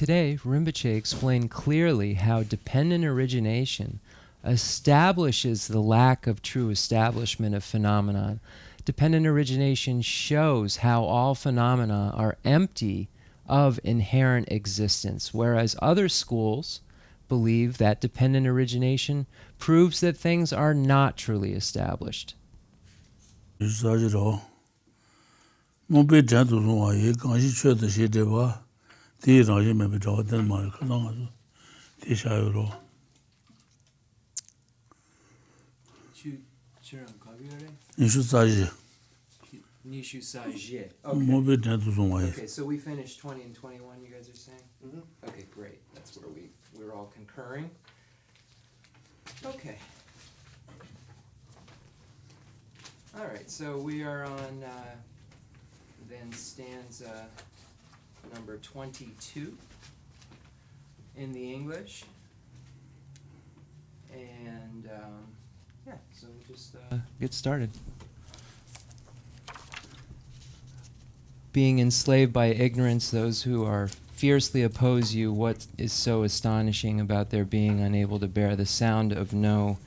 today, Rinpoche explained clearly how dependent origination establishes the lack of true establishment of phenomenon. Dependent origination shows how all phenomena are empty of inherent existence, whereas other schools believe that dependent origination proves that things are not truly established. Okay, so we finished 20 and 21, you guys are saying? Mm-hmm. Okay, great. That's where we're all concurring. Okay. All right, so we are on then stanza number 22 in the English. And yeah, so we'll just get started. Being enslaved by ignorance, those who are fiercely oppose you, what is so astonishing about their being unable to bear the sound of no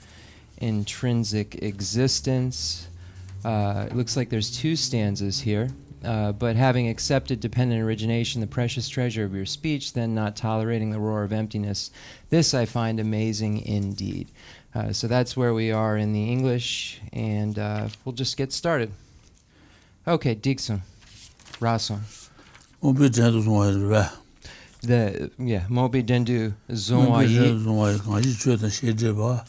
intrinsic existence? It looks like there's two stanzas here. But having accepted dependent origination, the precious treasure of your speech, then not tolerating the roar of emptiness, this I find amazing indeed. So that's where we are in the English, and we'll just get started. Okay, Dixon. Rason. Mobi dendu zonwayi. Kanji chue shede ba.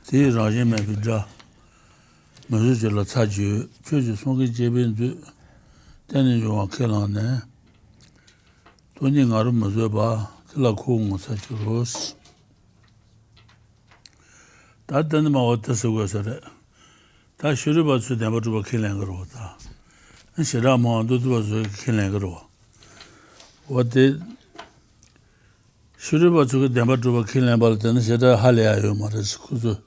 Ti raje me bidra. Mazu je la taju, chue songi jeben du. Teni jo kelan ne. Toni ngaru mazu ba, tila ko ngosa churos. Ta den ma wata sugo sare. Ta shuru ba su den ba tu ba kelan garo ta. Shira ma do tu ba su kelan garo. What shuru ba su den ba tu ba kelan ba den shira hale ayo mares kuzu.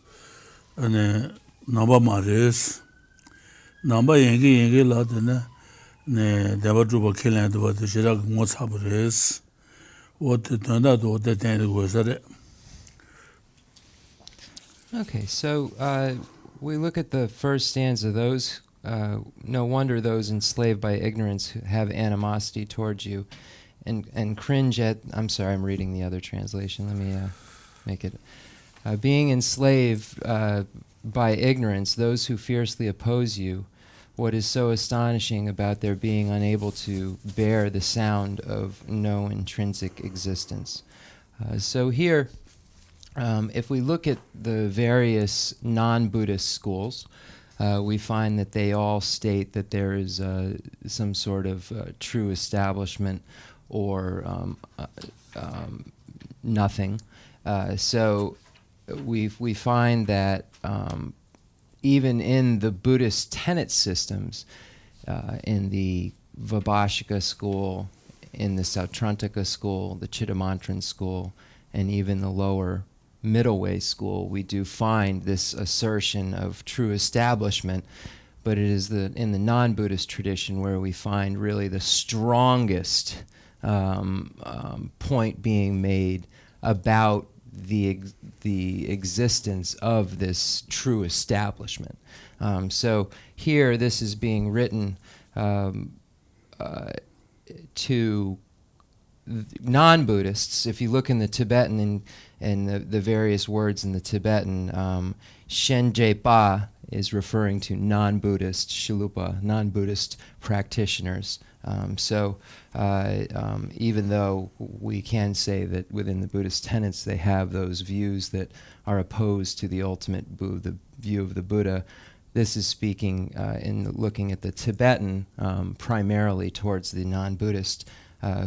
Ane namba mares. Namba yengi la den ne den ba tu ba kelan do ba shira ngo sabres. What tanda do de den go sare. Okay, so we look at the first stanza. Those, no wonder those enslaved by ignorance have animosity towards you and cringe at, I'm sorry, I'm reading the other translation. Let me make it. Being enslaved by ignorance, those who fiercely oppose you, what is so astonishing about their being unable to bear the sound of no intrinsic existence. So here, if we look at the various non-Buddhist schools, we find that they all state that there is some sort of true establishment or nothing. So we find that even in the Buddhist tenet systems, in the Vibhashika school, in the Sautrantika school, the Chittamantran school, and even the lower middle way school, we do find this assertion of true establishment, but it is in the non-Buddhist tradition where we find really the strongest point being made about the existence of this true establishment. So here this is being written to non-Buddhists. If you look in the Tibetan and the various words in the Tibetan, Shenje is referring to non-Buddhist Shilupa, non-Buddhist practitioners. So even though we can say that within the Buddhist tenets they have those views that are opposed to the ultimate the view of the Buddha, this is speaking in looking at the Tibetan primarily towards the non-Buddhist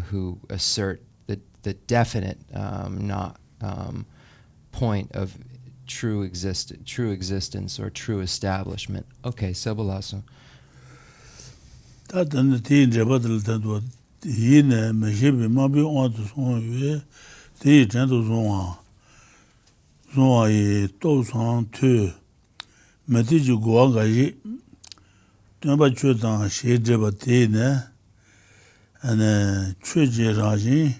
who assert the definite point of true existence or true establishment. Okay, Sabalaso. Tatan tin jabadal tadwa yine mejibi mabi on to son yue ti tando zonwa yi to san tu meti ju go ga yi tamba chue dan she jaba ti ne ane chue je rajin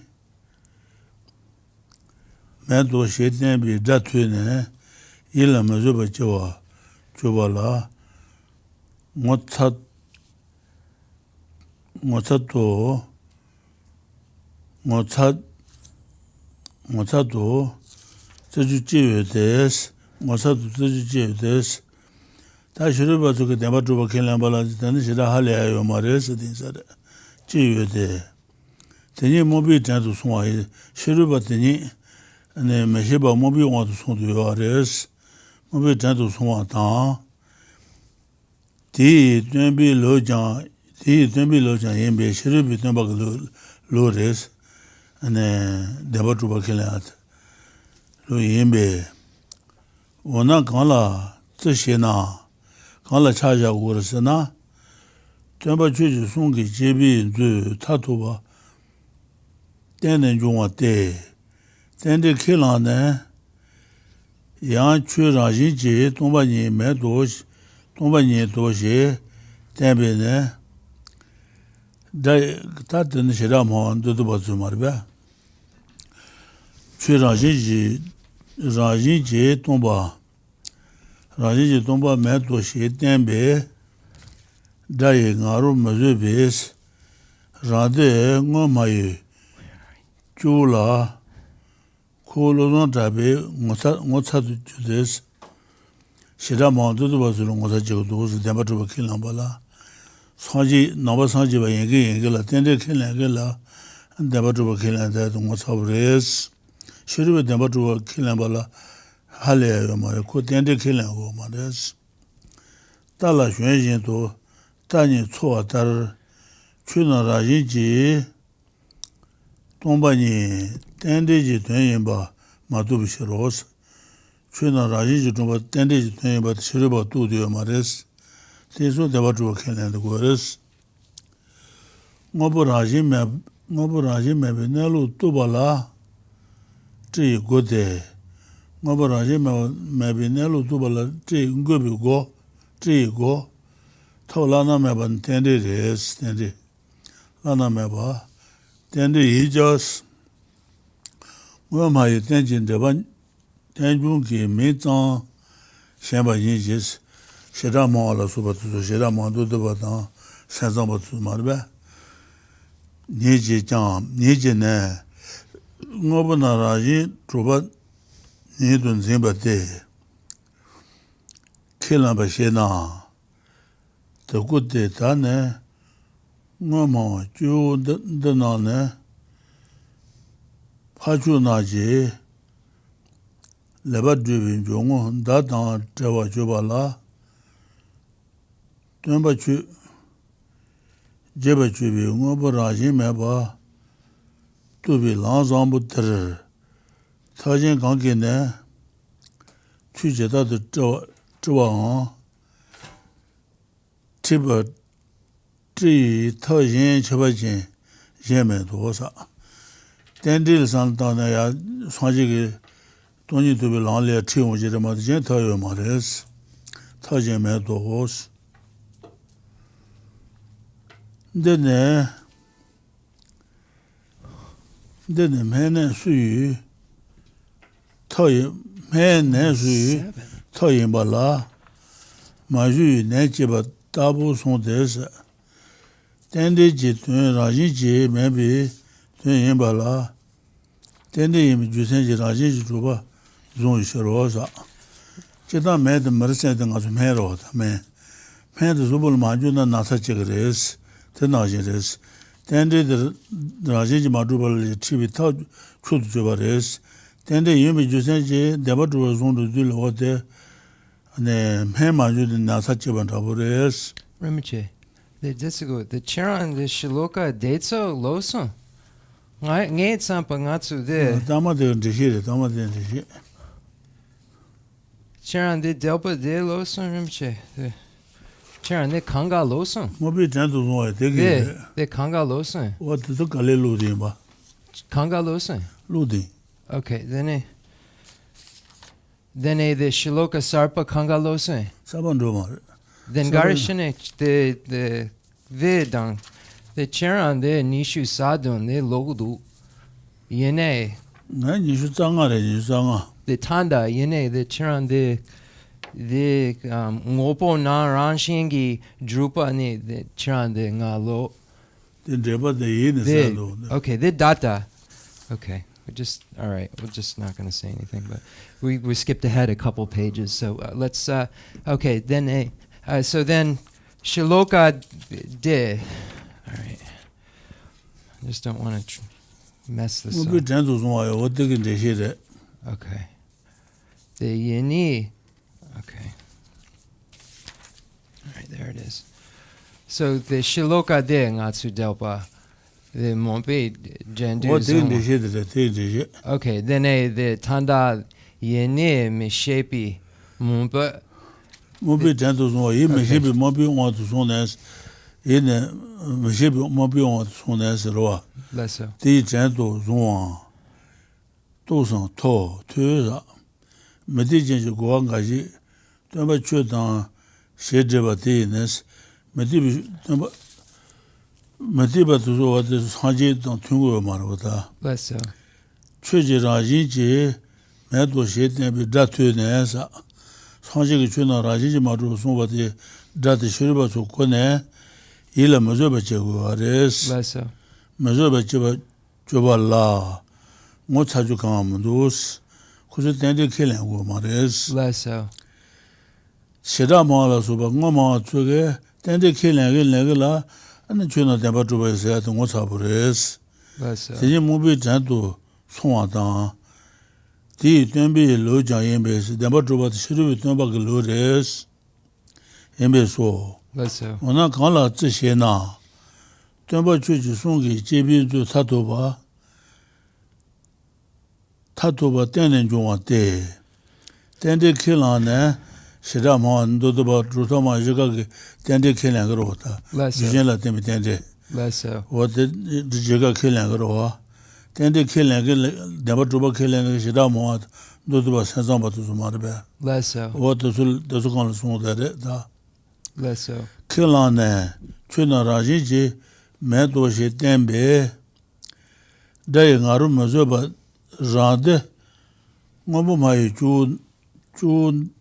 do sheten bi datu ne ila mazuba jowa la ngotsat ziju jiwe des ngotsatu ziju jiwe des ta shiruba zuke denpa drupa kenlamba la tani shira hali ayo ma res din sara jiwe de teni mobi jantu sungwa shiruba teni meshiba mobi wantu sungdu yo res mobi jantu sungwa tang di tuanbi lo jang yinbe shirubi tuanba lo res denpa drupa kenlamba lo yinbe wana kala zishe na kala chaja urasi na tuanpa chuji sungi jebi zu tatuba tenen jungwa te tende kila ne yang chu rajin je tongpa nye me doshi tongpa nye doshi tenbe ne ta tene shira mawa duduba zu marbe chu rajin je tongpa me doshi tenbe daye ngaru mazu bes rade ngomayu chula kolon tabe ngotsatu judes shira mandu bazuru ngotsajigo dozu dembatu bakinambala sanji naba sanji ba yenge la tende kinla dembatu bakinanda ngotsabres shiru dembatu bakinambala hale yo mare ko tende kinla go mares tala shwenjin to tani chowa tar chuna rajiji 동반이 땡데지 된바 마두비시로스 최나 라지지 좀 땡데지 된바 시르바 두디오 마레스 대소 대바주 켄는데 고레스 모보라지 메베넬로 두발라 지 고데 모보라지 메베넬로 두발라 지 응고비고 지고 토라나 메반 땡데레스 땡데 라나 메바 Tende hijos, wamayi tenjin deban, tenjun ki mezang, shenpa yinjis, shira maa la suba tuzu, shira maa du deba tang, senzang ba tuzu marbe. Nyeji ne, ngobo na raji, truba, nidun zimba de, kilan ba she na, te gu de ta ne, ngoma ju dana ne paju naji leba dribin jongo da dang jawa juba la tuanba chu jeba chubi ngobo raji meba tubi lang zambu tar tajin gangi ne chu jeda de jawa ang tiba 지 터진 처바진 예매 도사 댄딜 산다나야 소지기 돈이 두비 랑레 티오지를 맞지 터요 말레스 터제매 도스 데네 매네 수유 터이 매네 수유 터이 발라 마주 내집어 다부 손데서 tende ji tuen rajin ji mebi tuen yinba la tende yinba jusen ji rajin ji zhuba zung shiro sa jidan me de marisen de nga su me ro da me de zubul ma ju na nasa chig res te na jin res tende de rajin ji ma zhuba li chibi ta chud zhuba res tende yinba jusen ji deba zhuba zung du lo de me ma ju de nasa chiban rabu res Rinpoche, the Charan, the Shiloka, Detso, Loso. Ngay Tsampa Ngatsu de. Dama de Dishi. Charan de Delpa de Loso, Rinpoche. Charan de Kanga Loso. Mobi Jantu Noy, De Kanga Loso. What is the Kale Ludimba? Kanga Loso. Ludi. Okay, then the Shiloka Sarpa Kanga Loso. Sabanduma. Then Garishinich, the Vedang, the Charan, the Nishu Sadun, the Lodu, Yene, The tanda yene the chiran the ngopo na ranshingi drupa ni the chiran the ngalo. Okay, the data. Okay, we're just all right. We're just not going to say anything, but we skipped ahead a couple pages. So let's. Okay, then so then Shiloka de. All right. I just don't want to mess this up. Okay. The yini. Okay. All right, there it is. So the Shiloka de ngatsu delpa. The Mompe Jendu. Okay, then the Tanda Yene Mishepi Mumpa. Mompe Jendu, Mishepi Mompe want to sonas in Mishepi Mompe want to sonas roa. Lesso. The Jendu Zwan Dosan To, Tuza Medijan Guangaji, Dumba Chudan, Shedeba Dines, Medibi. Matiba to what is Haji don't tungo marota. Bless so. Treji Rajiji, Medo Shet and be Datu Nesa. Haji Chuna Rajiji Maru, somebody Dati Shuriba to Kone, Ila Mazoba Cheguares. Bless so. Mazoba Jobala, Motaju Dos, who's attended killing Womares. Bless so. Shedamala Suba Mama Tuge, tended killing Legala. And China Temple to be said to what's up is. The movie Janto Swatan. The Tembe Loja Embase, the Batrova should be Tombak Lodes. Embeso. On a color Tishena. Temba Church Sungi, JB to Tatoba. Tatoba 10 and Juan Day. 10 day kill on there. Shedamon, Dodoba, Rutama, Jagagi, Tende killing rota. Jela Timitende. What the Jaga killing roa. Tende killing, Dabatuba killing, Shedamon, Dodoba Sazamba to Zumarbe. What the Sukan smooth at it. Kill on there. China Rajiji, Medoshi Tembe, Daying Arum Mazoba Rade, Mobumai June.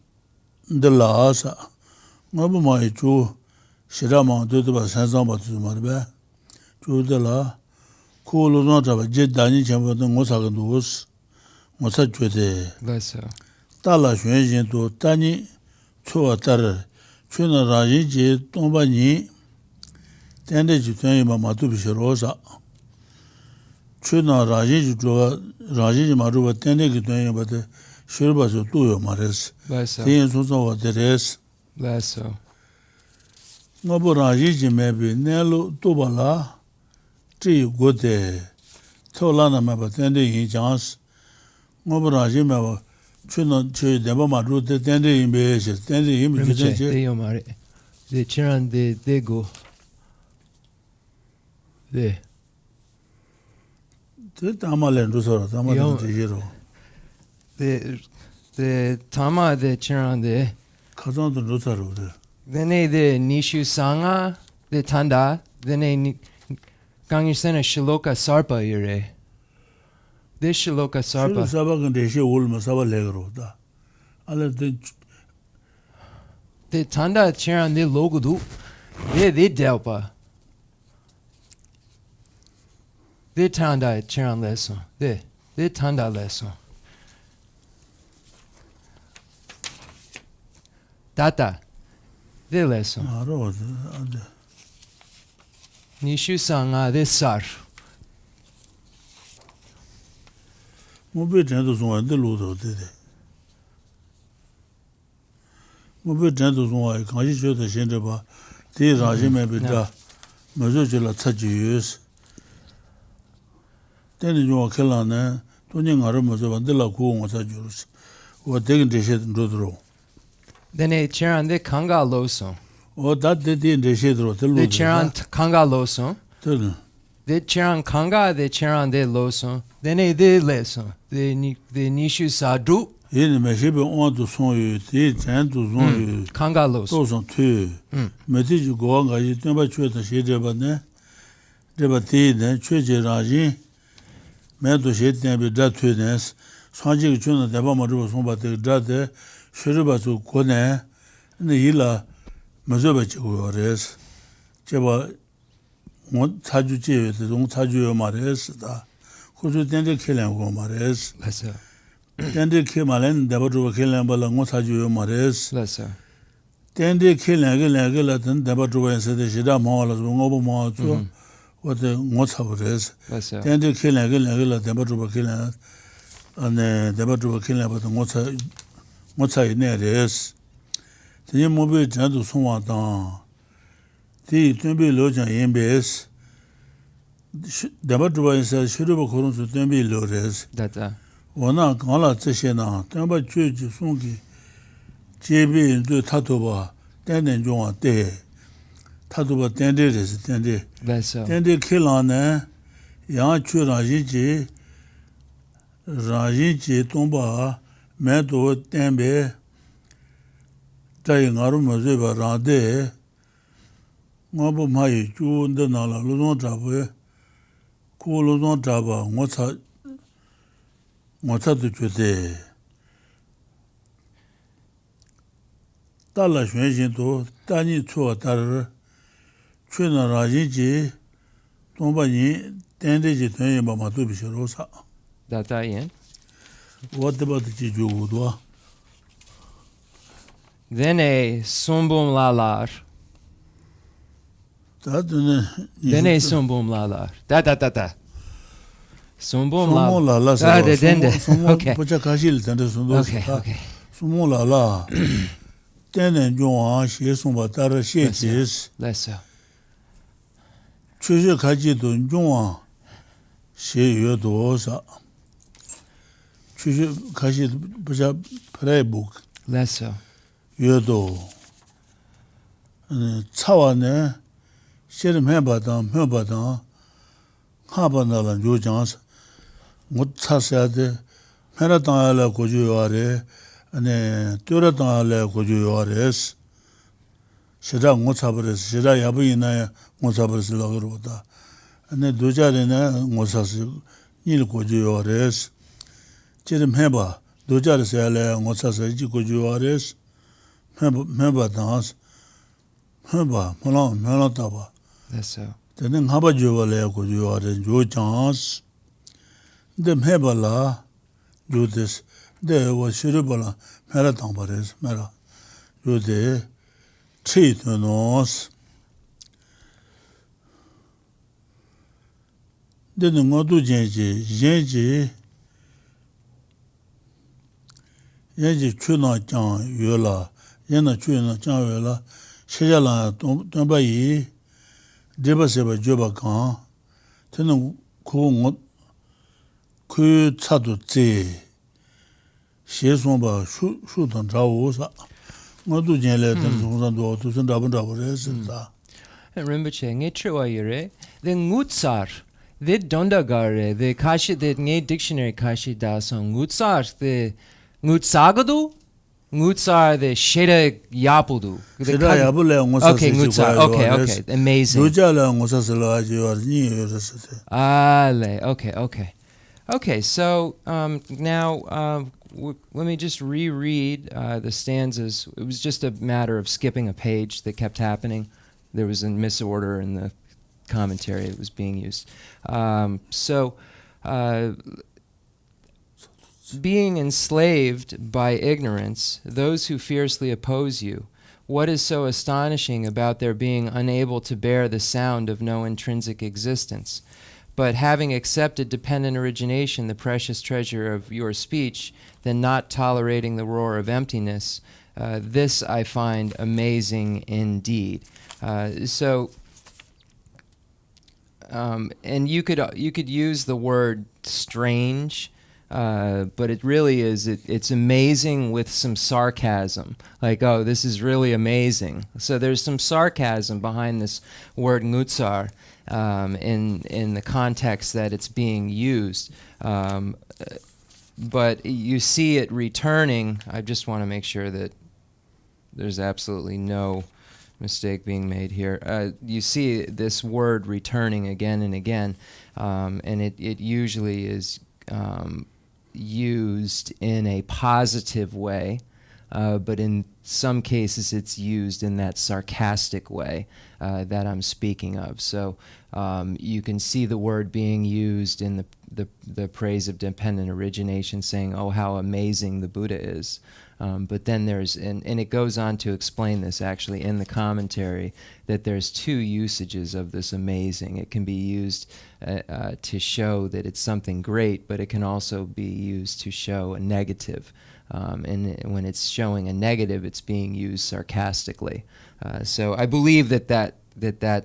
The lasa, Mabu my Jew, Shirama, Duba Sanzamba to Marbe, Jew de la, cool not of a jet dining chamber than Mosagandos, Mosachute. Tala Shuenjin to Tani, Chuatar, Chuna Rajiji, Tombani, tended to tell him Matubi Rosa. Chuna Rajiji Maruba tended to him, but the Shurba to do your mares. Things also what it is. Lasso. Noboraji maybe Nelo Tubala, Tree good day. Tolana Mabatende in chance. Noboraji Mava, Chuna Chui, the Bama root, the tender in Beaches, tender in the Chiran de go. There. The Tamalan Rusor, Tamalan Zero. The Tama the Chiran de Kazan to Rusaro. Then the Nishu Sanga, the Tanda, then Gangisena Shiloka Sarpa Yure. This Shiloka Sarpa. Sabakan de Shul Masava Legro. The Tanda Chiran de Logudu, they Delpa. The Tanda Chiran lesson. The Tanda lesson. Tata, the lesson. Nishu Sanga, the Sar. Mobile Gentos one, the Ludo did it. Mobile Gentos one, can you show the Shendaba? The Rajime Bida, Mazujula Tajius. Then you are Kelana, Tony Aramazova, the Lacu was a Jews, who are taking the shit into the row. Then a Chiran de Kanga Loso. Oh, that they did the shit row. The Chiran Kanga Loso. The Chiran Kanga, the Chiran de Loso. Then a de Leso. The Nishu Sadu. In the Meshiba on to son you, the Jan to son you. Kanga Loso. Those on two. Metij you go on, I never treat the shit about there. Debate, then Treji Raji. 매도 셰트에 다트네스 산지 주는 대바 모두 손바데 다데 슈르바주 고네 근데 일라 머저버지고레스 제가 뭐 자주지에서 좀 자주요 말했다. 그저 된데 켈량고 말했어. Lessa. 된데 켈말은 대바주 켈량발랑 뭐 자주요 말했어. Lessa. 된데 켈량게라든 대바주에서 대시다 뭐라서 뭐고 뭐죠. 어때 뭐 잡으랬어. Lessa. 된데 켈량게라 대바주 켈량 안에 대바주 켈량보다 뭐 차이네레스. 대니 뭐비 전도 송와다. 디 템비 로장 엠베스 다바드바이사 슈르바 코론스 템비 로레스 Data. 원나 강라这些呢 템바 주지 송기 제비도 타도바 땡땡 종아 때 타도바 땡데레스 땡데 Lessa. 땡데 켈라네 야 주라지지 라지지 동바 매도 땡베 자이가로 머제바 라데 ngabo mai chu nda na la lo zong zha bu ko lo zong zha ba ngo cha de jue de da la xuan xin du da ni chuo da re chue na ra yin ji dong ba ni den de ji tuen yin ba ma du bi xie ro sa Data yin. wo de ba de ji ju gu du Dene sumbum lalar. da de Dene sumbum lalar. Da. Sumbum sumo la la Ah, sa de dende. sumo Okay. pa cha ka xil den de sun do Okay. sumo la la den den zhong a xie song ba da re xie ji Lessa. 确实开启都中啊，写阅多少？确实开始不是 playbook Lessa. 阅读，查完呢，写的没把当，看不到了就讲是，我查下的，没了当下来过去要的，对了当下来过去要的是。现在我查不的，现在也不应那我查不的是那个罗的，多家人呢，我查是你的过去要的是，这个没吧，多家的下来我查是一过去要的是，没吧当时，没吧，没了打吧， Lessa. 但是我把就话来过去要的就讲是，这没吧啦，就的是，这我学的不啦，没了当吧的是没了，就的。Treatise. De ngo du jenji chuna jang yue la, yana chuna jang yue la, sheja la donba yi, deba seba joba kan, tena ku ngo ku chadu zi, xie sonba shu tang zha wu sa. And Rinpoche, nge chua yure, the ngutsar, the dondagare, the kashi, the nge dictionary kashi dasong, ngutsar, the ngutsagadu, ngutsar, the sheda yapudu. Okay, ngutsar, okay, amazing. Okay, so now let me just reread the stanzas. It was just a matter of skipping a page that kept happening. There was a misorder in the commentary that was being used. Being enslaved by ignorance, those who fiercely oppose you, what is so astonishing about their being unable to bear the sound of no intrinsic existence? But having accepted dependent origination, the precious treasure of your speech, then not tolerating the roar of emptiness, this I find amazing indeed. And you could use the word strange, but it really is, it's amazing with some sarcasm. Like, oh, this is really amazing. So there's some sarcasm behind this word ngutsar. In the context that it's being used. But you see it returning. I just want to make sure that there's absolutely no mistake being made here. You see this word returning again and again, and it usually is used in a positive way, but in some cases it's used in that sarcastic way that I'm speaking of. So you can see the word being used in the praise of dependent origination, saying, oh, how amazing the Buddha is. But then there's, and it goes on to explain this actually in the commentary, that there's two usages of this amazing. It can be used to show that it's something great, but it can also be used to show a negative. And when it's showing a negative, it's being used sarcastically. So I believe that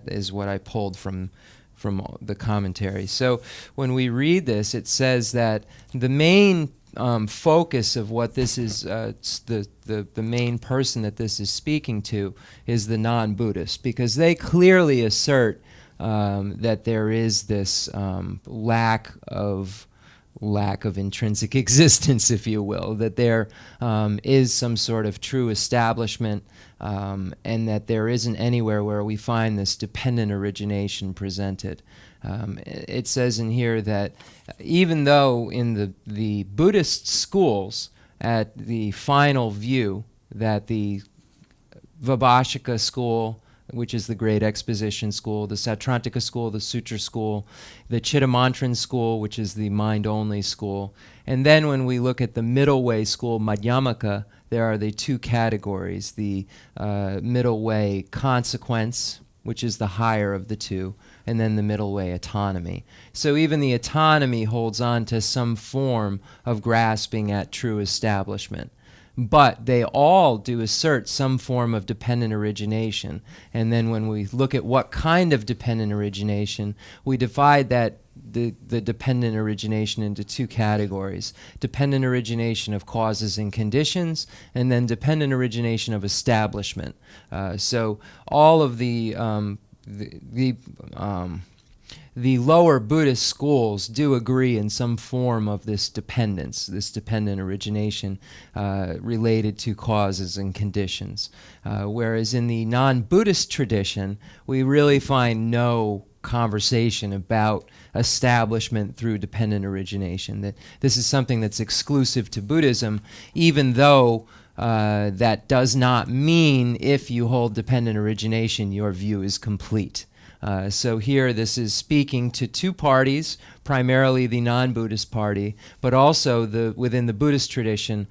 is what I pulled from the commentary. So when we read this, it says that the main focus of what this is, the main person that this is speaking to is the non-Buddhist, because they clearly assert that there is this lack of intrinsic existence, if you will, that there is some sort of true establishment, and that there isn't anywhere where we find this dependent origination presented. It says in here that even though in the Buddhist schools, at the final view, that the Vibhashika school, which is the Great Exposition school, the Sautrantika school, the Sutra school, the Chittamantran school, which is the mind-only school, and then when we look at the middle way school, Madhyamaka, there are the two categories, the middle way consequence, which is the higher of the two, and then the middle way autonomy. So even the autonomy holds on to some form of grasping at true establishment. But they all do assert some form of dependent origination. And then when we look at what kind of dependent origination, we divide that the dependent origination into two categories: dependent origination of causes and conditions, and then dependent origination of establishment. So all of the lower Buddhist schools do agree in some form of this dependence, this dependent origination related to causes and conditions. Whereas in the non-Buddhist tradition, we really find no conversation about establishment through dependent origination. That this is something that's exclusive to Buddhism, even though that does not mean if you hold dependent origination, your view is complete. So here this is speaking to two parties, primarily the non-Buddhist party, but also within the Buddhist tradition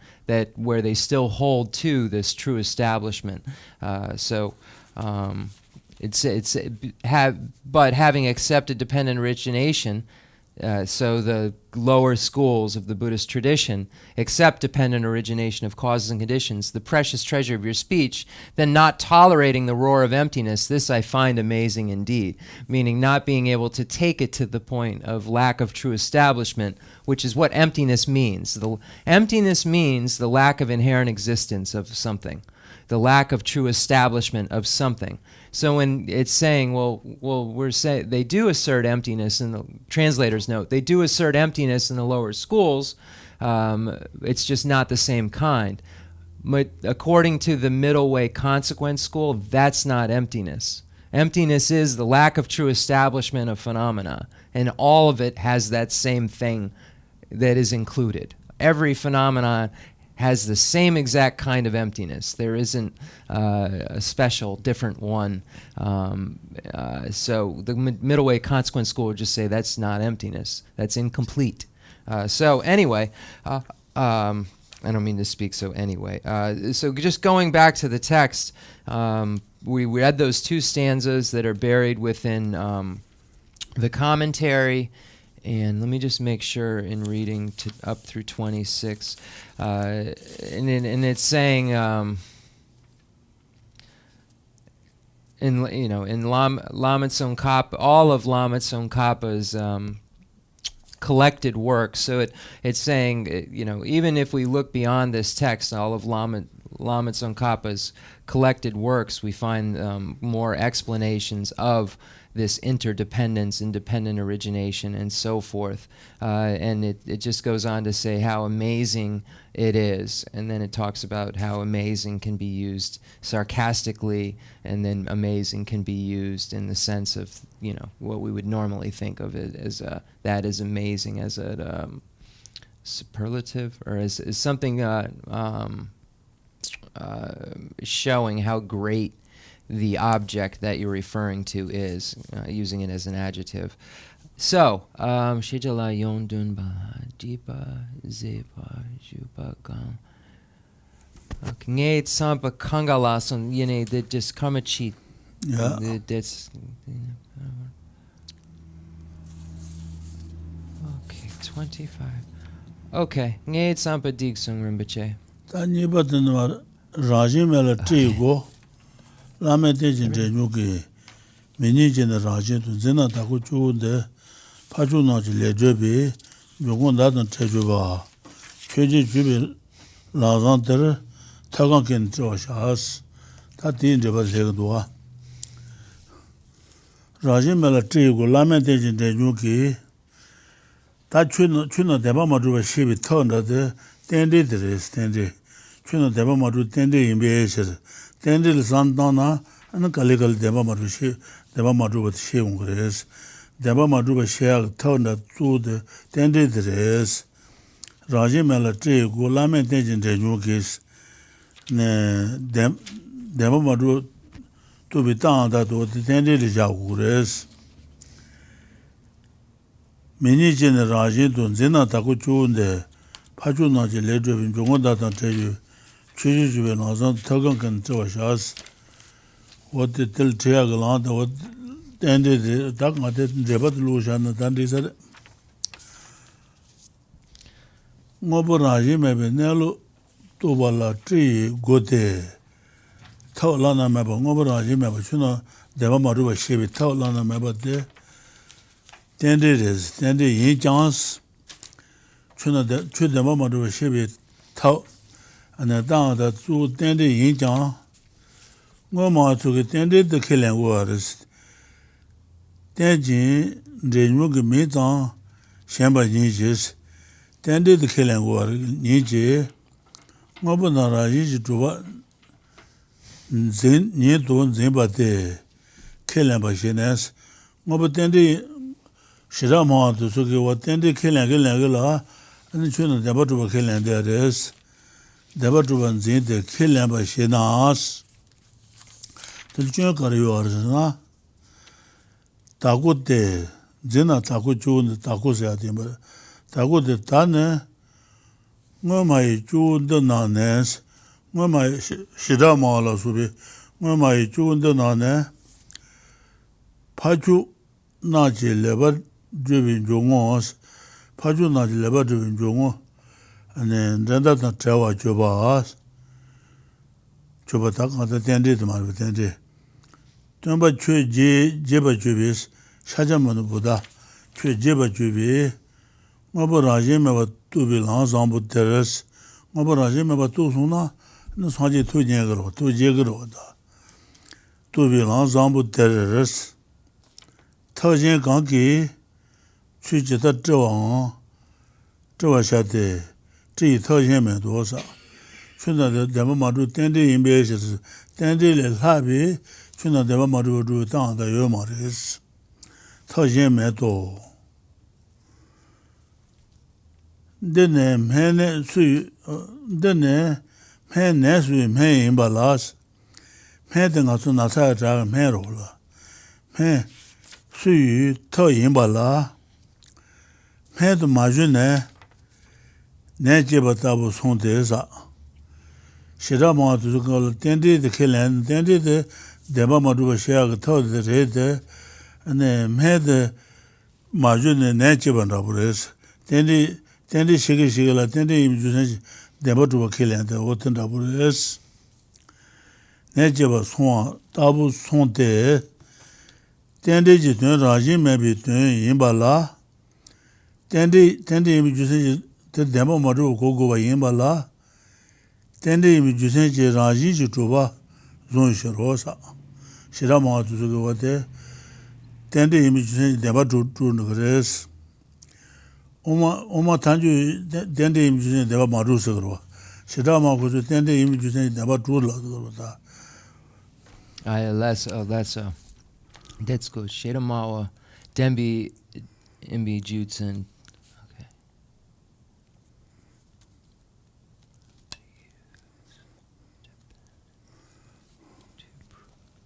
where they still hold to this true establishment. But having accepted dependent origination, so the lower schools of the Buddhist tradition accept dependent origination of causes and conditions, the precious treasure of your speech, then not tolerating the roar of emptiness, this I find amazing indeed, meaning not being able to take it to the point of lack of true establishment, which is what emptiness means. Emptiness means the lack of inherent existence of something, the lack of true establishment of something. So when it's saying, they do assert emptiness in the translator's note, they do assert emptiness in the lower schools, it's just not the same kind. But according to the middle way consequence school, that's not emptiness. Emptiness is the lack of true establishment of phenomena, and all of it has that same thing that is included. Every phenomenon has the same exact kind of emptiness. There isn't a special, different one. So the middle way consequence school would just say that's not emptiness. That's incomplete. So anyway, I don't mean to speak so anyway. So just going back to the text, we read those two stanzas that are buried within the commentary. And let me just make sure in reading up through 26, and it's saying, in Lama Tsongkhapa, all of Lama Tsongkhapa's collected works. So it's saying, even if we look beyond this text, all of Lama Lama Tsongkhapa's collected works, we find more explanations of this interdependence, independent origination, and so forth. And it just goes on to say how amazing it is. And then it talks about how amazing can be used sarcastically, and then amazing can be used in the sense of, what we would normally think of it as that is amazing, as a superlative, or as something showing how great the object that you're referring to is, using it as an adjective. So, Shijala Yondunba, Deepa, Zepa, Juba Gam. Ngate Sampa Kangalason, that just come a cheat. Yeah. That's. Okay, 25. Okay, Ngate Sampa Digsung Rinpoche. Tani Batanwa Rajimela Tigo. Lama Tenzin Tenyuki, Minijin Rajin to Zena Takuchu, the Pachunaji Lejobi, Yogundan Tejuba, Keji Jubil, Lazanter, Tagankin Troshas, Tatin Jabazegua. Rajin Melatigo, Lama Tenzin Tenyuki, that Chuna Debamadu Shibi turned at the Tendi Tendi, Chuna Debamadu Tendi in Beaches. Tendil Santana and Calical Deba Madu with Shingres, Deba Madu Shell turned to the Tendidres, Rajimela tree, Gulame Tenzin Tenyukis, Deba Madu to be done that was the Tendid Jagures. Minijin Rajin Zena Takuchun, the Pachunaji Ledro in Jongoda tell you. Chiji Nazan Tagan can tell us what the tell Tiagaland, what ended the Dagma didn't debate Lucian and Dandy said. Moboraji may be Nello Tubala tree gote. Taulana Maba, Moboraji Mabachuna, Devamaru Shibi, Taulana Maba de Tendi Yin Jans, Chuna de Chudamamaru Shibi, Tau. And down that two Tendi Yin Jang, no more to get tended the killing words. Tenjin, the Nugi Mitan, Shamba Nijis, tended the killing word, Niji, Mobana Raji to what Zin, Nidun Zimbate, killing by Shines, Mobatendi Shirama to Suki, what tended killing Gila, and the children of the Batu killing there is. Debatuan Zin, the killing by Shinas, the Junkariorsna, Takute, Zina Takuchun, the Takusatim, Takute Tane, Mamai Jun the Nanes, Mamai Shidamala Subi, Mamai Jun the Nane, Pachu Naji Lebat driven Jongos, Pachu Naji Lebat driven Jongo. And then that's not Jawa Jobas. Jobataka, the Tendi, the Marvetendi. Tumba Chui Jeba Jubis, Shajaman Buddha, Chui Jeba Jubi, Mabarajim about 2 billions on Buddhist, Mabarajim about 2 suna, and Saji 2 Jagro, 2 Jagro, 2 billions on Buddhist. Tajin Ganki, Chui Jeta Jawan, Jawashate. 这特性蛮多少，现在的咱们马祖当地人别是当地的差别，现在咱们马祖就当的有马的是特性蛮多。的呢，蛮呢属于的呢，蛮呢属于蛮人巴拉是，蛮的我从哪才这个蛮肉了，蛮属于特人巴拉，蛮的马祖呢。 Najibatabu son desa. Shirama to go tended the killing, tended the Debamadu Shag told the red, and then had the Majun Najibanabures, tended Shigila, tended Debatu killing the Wotanabures. Najiba swan, Tabu son de, tended Rajim maybe Imbala, tended images. The demo madu go by Imbala, Tende imi jusen je raji ji tuba zon shirosa. Shira ma tu su wate tende imi jusen deba tu ngres. Oma tanju tende imi jusen deba maru sagro. Shira ma ku su tende imi jusen deba tu la ta. That's good. Shedamawa Dembi Imbi Jutsun.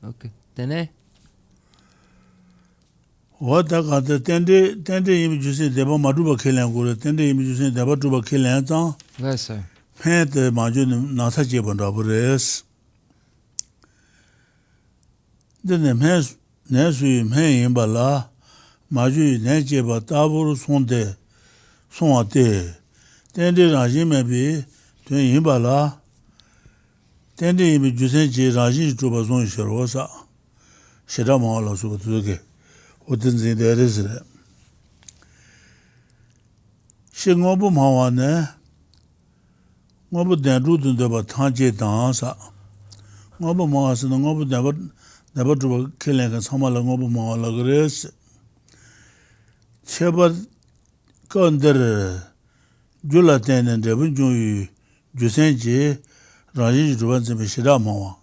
Okay. Then what the tende imi jusen deba maruba kelen gore tende imi jusen deba tuba kelen ta. yes, sir. Pent maju nasa je banda bures. Then mes nesu men bala maju ne je ba taburu sonde sonate. Tende raji me bi tuen bala tende imi jusen je raji tuba zon shirosa. Shira ma la su tuge. Tenzin there is it. Shingobu Mawane Mobu Dandudun deba Tanje dansa. Mobu Mas and Nobu never to killing and Samala Nobu Mawala Grace. Shepherd Konder Julaten and Devunju Jusenji Raji Juvansi Shiramawa.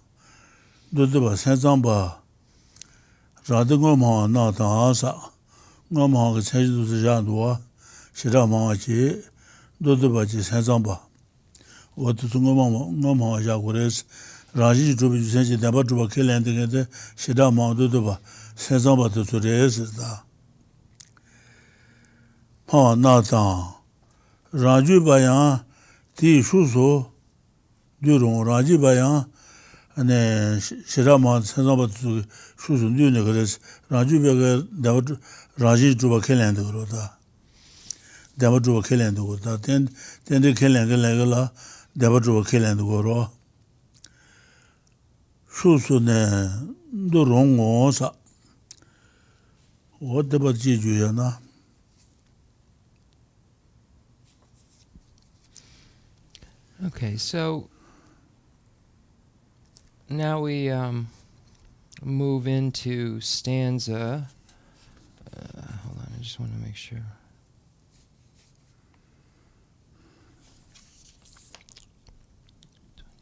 Dudaba Senzamba. Rather go ma not answer. No ma change to the Jandua, Shira Machi, do the Bachi Senzamba. What to no ma Jagores, Raji to be sent never to a kill and together, Shira Ma Duduba, Senzamba to the Esda. Pa Nata Raju Bayan, Ti Shuso, Duron Raji Bayan. And Shirama Senzamba to Susan Dunicus, Raju Bega, Raji to a Kelland Rota. Deva to a Kelland Rota, then the Kelland Legala, Deva to a Kelland Goro. Susan do wrong osa. What about Jujana? Okay, so now we move into stanza. Hold on, I just want to make sure.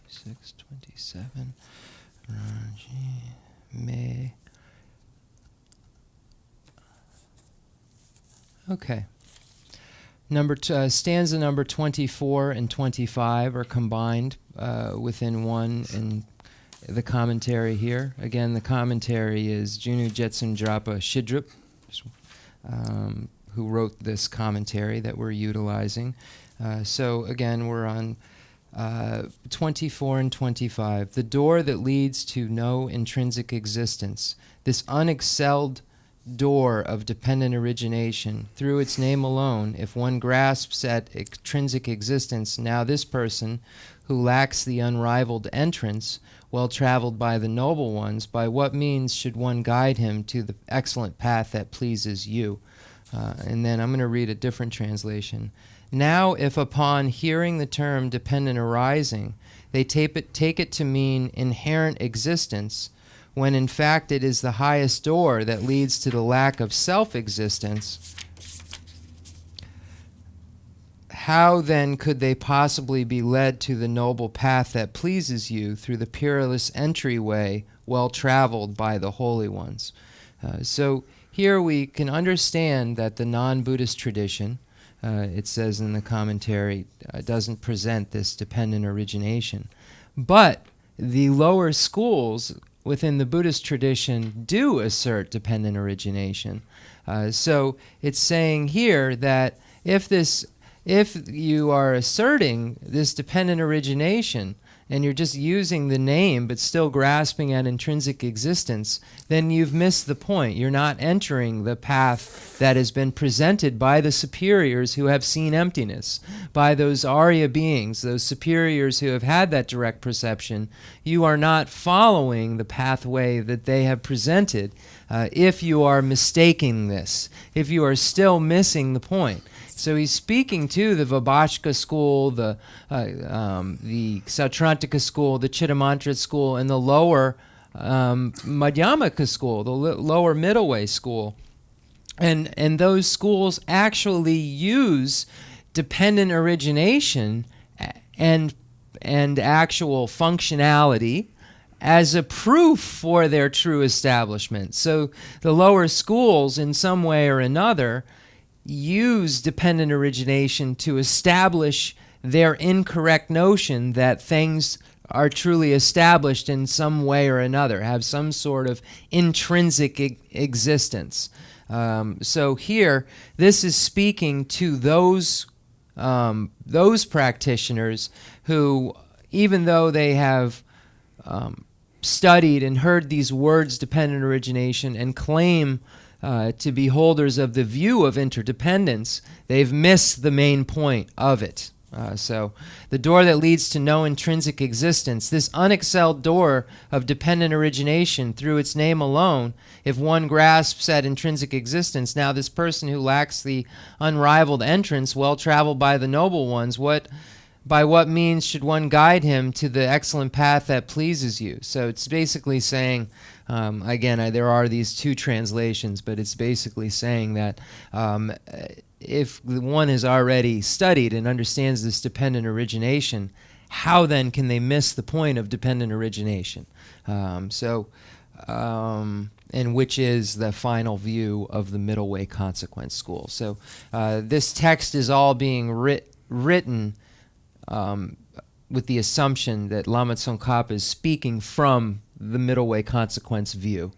'26, '27. May. Okay. Stanza number 24 and 25 are combined within one in the commentary here. Again, the commentary is Junu Jetsun Drapa Shidrup, who wrote this commentary that we're utilizing. So again, we're on 24 and 25. The door that leads to no intrinsic existence, this unexcelled door of dependent origination, through its name alone, if one grasps at intrinsic existence, now this person, who lacks the unrivaled entrance, well traveled by the noble ones, by what means should one guide him to the excellent path that pleases you? And then I'm going to read a different translation. Now, if upon hearing the term dependent arising, they take it to mean inherent existence, when in fact it is the highest door that leads to the lack of self-existence, how then could they possibly be led to the noble path that pleases you through the peerless entryway well traveled by the holy ones? So here we can understand that the non-Buddhist tradition, it says in the commentary, doesn't present this dependent origination. But the lower schools within the Buddhist tradition do assert dependent origination. So it's saying here that if you are asserting this dependent origination and you're just using the name but still grasping at intrinsic existence, then you've missed the point. You're not entering the path that has been presented by the superiors who have seen emptiness, by those Arya beings, those superiors who have had that direct perception. You are not following the pathway that they have presented if you are mistaking this, if you are still missing the point. So he's speaking to the Vibhashka school, the Sautrantika school, the Chittamantra school, and the lower Madhyamaka school, the lower middle way school. And those schools actually use dependent origination and actual functionality as a proof for their true establishment. So the lower schools, in some way or another, use dependent origination to establish their incorrect notion that things are truly established in some way or another, have some sort of intrinsic existence. So here, this is speaking to those practitioners who, even though they have studied and heard these words, dependent origination, and claim to be holders of the view of interdependence, they've missed the main point of it. So the door that leads to no intrinsic existence, this unexcelled door of dependent origination through its name alone, if one grasps at intrinsic existence, now this person who lacks the unrivaled entrance, well traveled by the noble ones, by what means should one guide him to the excellent path that pleases you? So it's basically saying, again, there are these two translations, but it's basically saying that if one has already studied and understands this dependent origination, how then can they miss the point of dependent origination? And which is the final view of the middle way consequence school. So this text is all being written with the assumption that Lama Tsongkhapa is speaking from the middle way consequence view.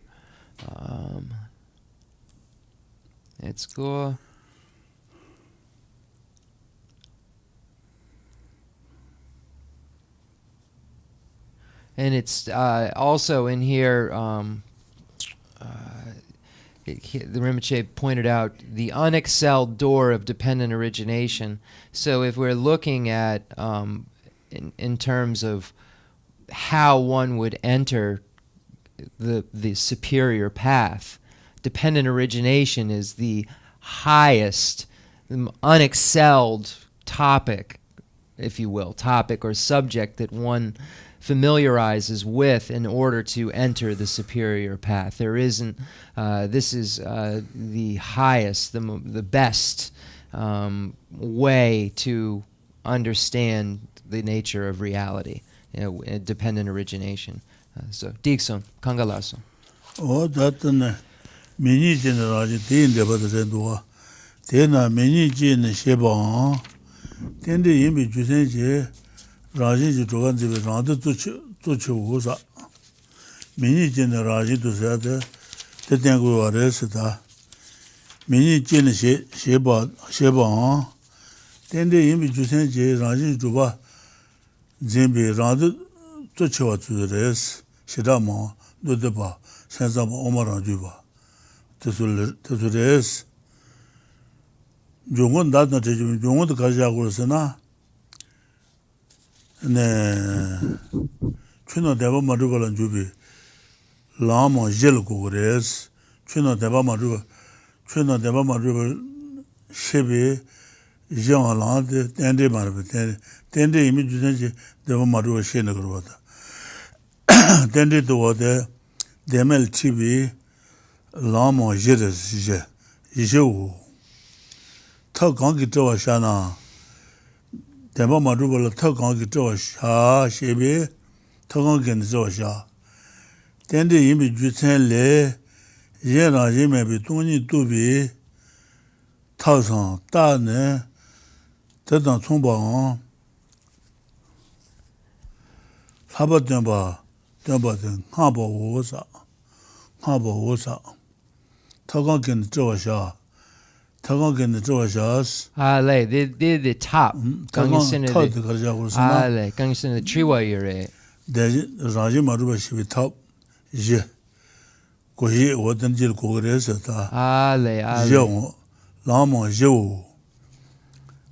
Let's go. And it's also in here, the Rinpoche pointed out the unexcelled door of dependent origination. So if we're looking at, in terms of how one would enter the superior path, dependent origination is the highest, unexcelled topic, if you will, topic or subject that one familiarizes with in order to enter the superior path. There isn't, this is the highest, the best way to understand the nature of reality, dependent origination. So, Dikson, Kangalaso. Oh, that many generation, the Independent, then many generation, then the image. Raji to one the round to choose. Many generation to say the Tango arrested. Many generation Sheba, then the image to send Raji to ba Zimbi round to chow to the rest, Shidama, do the bar, sense of Omar Juba. To the rest. Jungon that not Jungon the Kaja ne chuna deba maruba lan jubi lama jel gores chuna deba maruba shebe jean lan de tende maruba tende imi jusen deba maruba shene grobata tende to de demel tibi lama jeres je ta gangi to shana Deba Madrubala Takangi Josh, Shebe, Takangan Zosha. Then the image Jutan Le, Yena Jime Bituni Dubi, Tausan, Dane, Tetan Tumba, Habatemba, Debatin, Haba Wosa, Takangan Josha. Takangan the Joshas. They did the top. Takangan the Triwa Yure. The Raji Maruba should be top. Je. Kohi, what then Jil Kogres at Jo, Lama Jo.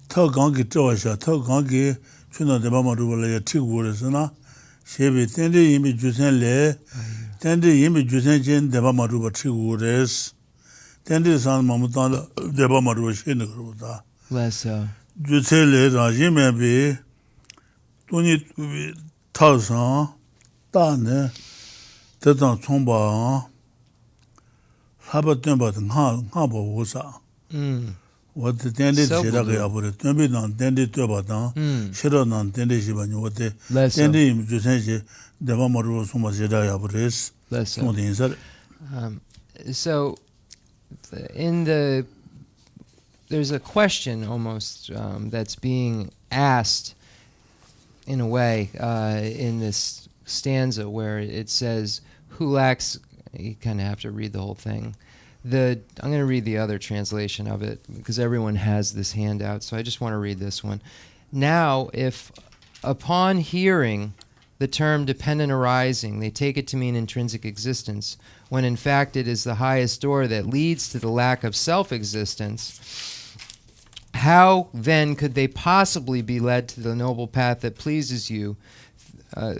Takangi Josha, Takangi, Chuna de Bamaruba, 2 words, she be tending image Jusen Le, Tendi yimi jusenjen deba maruba chigures. Tendi san mamutanda deba maruba shinigruda. Less so. Jusele rajime bi tuni tausan tane tetan chomba haba temba nga bo wosa. What the tended Shiraka Abore, Tumbi non tended to Abatan, Shiro non tended Shibani, what the tended to say the Vamaru Suma Shiraka Abores, not the inside. So, there's a question almost that's being asked in a way in this stanza where it says, who lacks, you kind of have to read the whole thing. I'm going to read the other translation of it because everyone has this handout, so I just want to read this one. Now, if upon hearing the term dependent arising, they take it to mean intrinsic existence, when in fact it is the highest door that leads to the lack of self-existence, how then could they possibly be led to the noble path that pleases you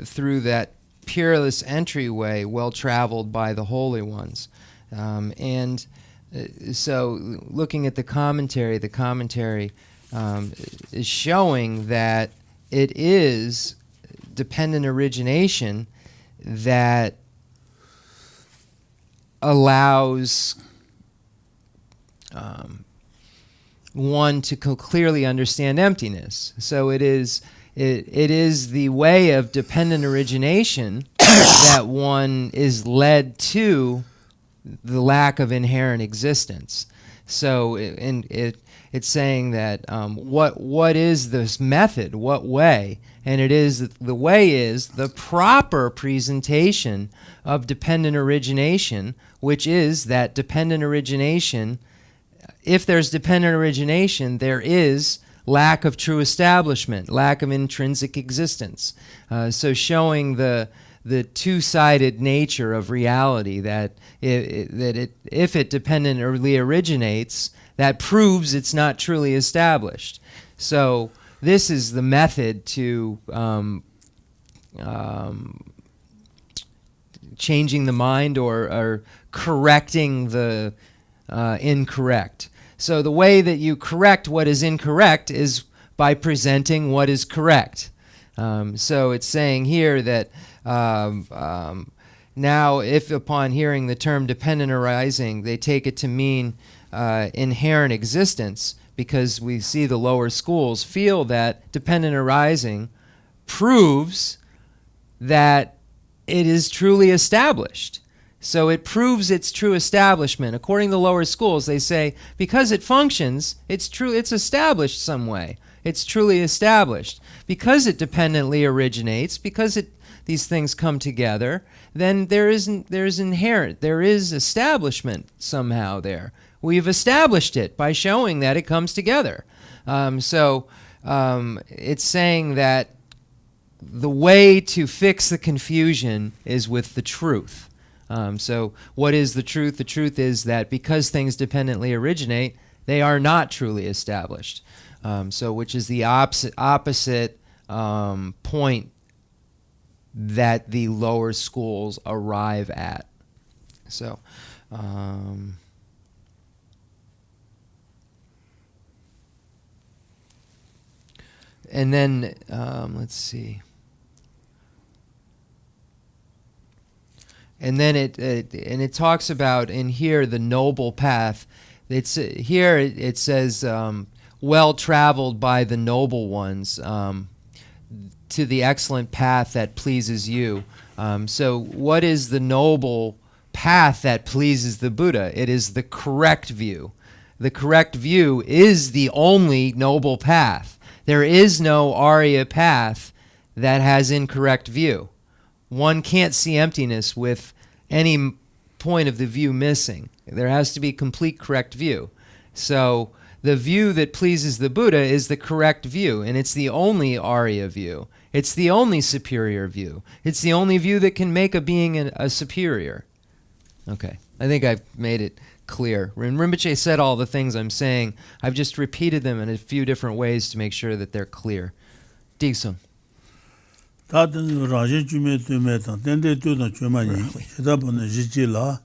through that peerless entryway well traveled by the holy ones? So looking at the commentary is showing that it is dependent origination that allows one to clearly understand emptiness. So it is the way of dependent origination that one is led to the lack of inherent existence. So it's saying that what is this method? What way? And the way is the proper presentation of dependent origination, which is that dependent origination. If there's dependent origination, there is lack of true establishment, lack of intrinsic existence. So showing the two-sided nature of reality, that if it dependently originates, that proves it's not truly established. So this is the method to changing the mind or correcting the incorrect. So the way that you correct what is incorrect is by presenting what is correct. So it's saying here that now, if upon hearing the term dependent arising, they take it to mean inherent existence, because we see the lower schools feel that dependent arising proves that it is truly established. So it proves its true establishment. According to the lower schools, they say because it functions, it's established some way. It's truly established. Because it dependently originates, because these things come together, then there is establishment somehow there. We've established it by showing that it comes together. So it's saying that the way to fix the confusion is with the truth. So what is the truth? The truth is that because things dependently originate, they are not truly established. So which is the opposite point that the lower schools arrive at. So, and then let's see. And then it talks about in here the noble path. It's here it says well traveled by the noble ones. To the excellent path that pleases you. So what is the noble path that pleases the Buddha? It is the correct view. The correct view is the only noble path. There is no Arya path that has incorrect view. One can't see emptiness with any point of the view missing. There has to be complete correct view. So the view that pleases the Buddha is the correct view, and it's the only Arya view. It's the only superior view. It's the only view that can make a being a superior. Okay, I think I've made it clear. When Rinpoche said all the things I'm saying, I've just repeated them in a few different ways to make sure that they're clear. Digsum. 다든 라지 주메 되메다 덴데 되는 주마니 시다보는 지지라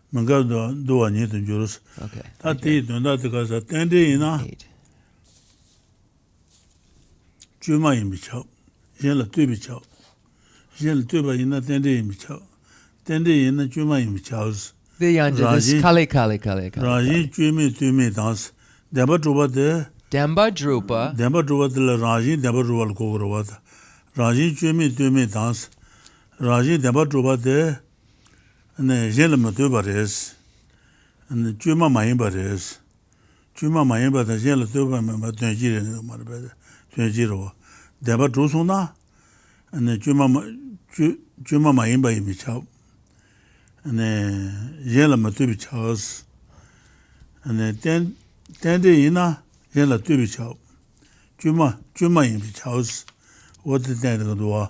뭔가도 도와니도 줄스 Okay. 다티 돈다도 가서 덴데이나 주마이 미쳐 얘를对比쳐 얘를 对吧이나 덴데이 미쳐 덴데이나 주마이 미쳐스 The under this kali. 라지 주메 되메 다스 데바 주바데 Demba Drupa. 데바 주바들 라지 데바 주발 고그로와다 라지 주메 되메 다스 라지 데바 주바데 네 젤마 되바레스 네 주마 많이 바레스 주마 많이 바다 젤 되바면 맞던지레 말베 된지로 데바 주소나 네 주마 많이 바이 미쳐 네 젤마 되비쳐스 네 덴데이나 젤라 되비쳐 주마 임비쳐스 어디 된다고도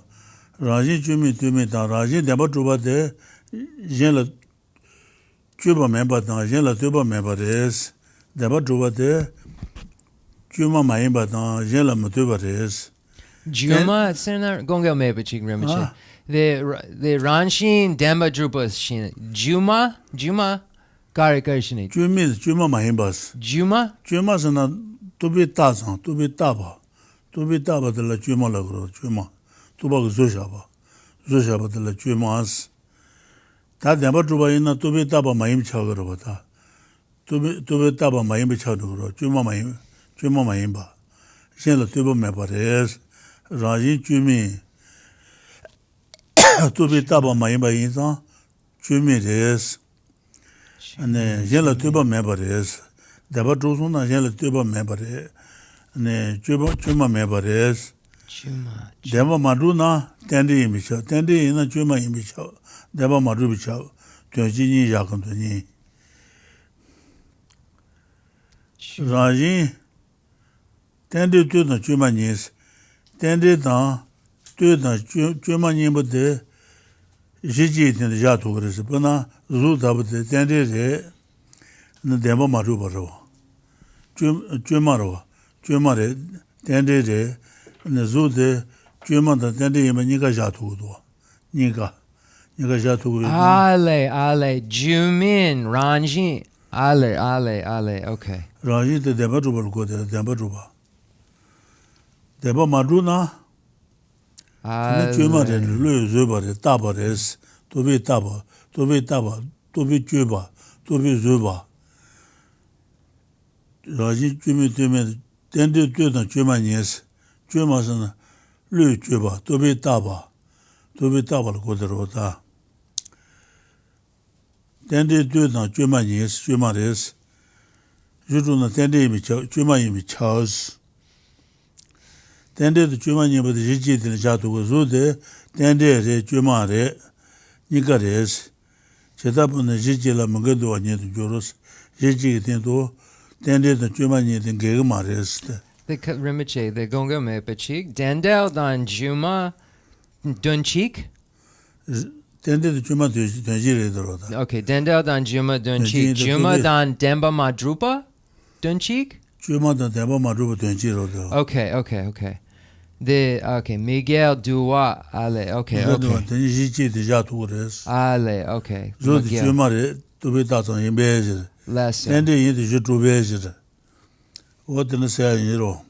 라지 주미 되메다 라지 데바 주바데 젤라 주바 멤버다 젤라 되바 멤버레스 데바 주바데 주마 많이 바다 젤라 되바레스 Juma, Senator Gongel Mebachig Rinpoche. The Ranshin Demba Drupa Shin. Juma, Garikarshin. 주마 많이 바스 Juma? 주마스나 또비 따상 또비 따바들 주마라 그러 주마 또바고 조샤바들 주마스 다 데바 주바이나 또비 따바 많이 쳐그러 보다 또비 따바 많이 쳐도 그러 주마 많이 봐现在对不没把的让人居民都被大把买一把银上居民的那现在对不没把的大把周松那现在对不没把的那居民没把的 Juma. 대바 마루나 땡데 임비쳐 땡데 이나 주마 임비쳐 대바 마루 비쳐 되지니 야건더니 라지 땡데 되는 주마니스 땡데다 되는 주마니보데 지지든 야도 그래서 보나 루다부데 땡데데 나 대바 마루 버로 주마레 땡데데 네조데 주만다 덴데이마 니가 자투도 니가 자투고 Ale, Jumin, Ranjin. Ale, okay. 라지데 데바 주벌 고데 데바 주바 데바 마루나 네 주마데 르즈바데 따바레스 도비 주바 도비 주바 라지 주미 되면 덴데 되는 주마니스 주마스는 르주바 도비 따바를 고들어다 덴데 되는 주마니스 주마레스 주주는 덴데이미 주마이미 차스 덴데도 주마니보다 지지들 자두고 조데 덴데레 주마레 니가레스 제다분의 지지라 먹어도 아니도 조로스 지지된도 덴데도 주마니든 개가 말했을 The Rinpoche, the Gonga Mepachig. Dendel Dan Juma Dunchik. 덴데도 주마 되지래 들어다 Okay, Dendel Dan Juma Dunchik. Juma Dan Demba Madrupa Dunchik. 주마다 대바 마루부 된지로도 Okay. Miguel Dua Ale. Okay. 된지지 자투레스 Ale, okay. 조디 Miguel. 주마레 도비 다선 임베지 Lesson. 덴데 이디 주투베지 어떤 세야니로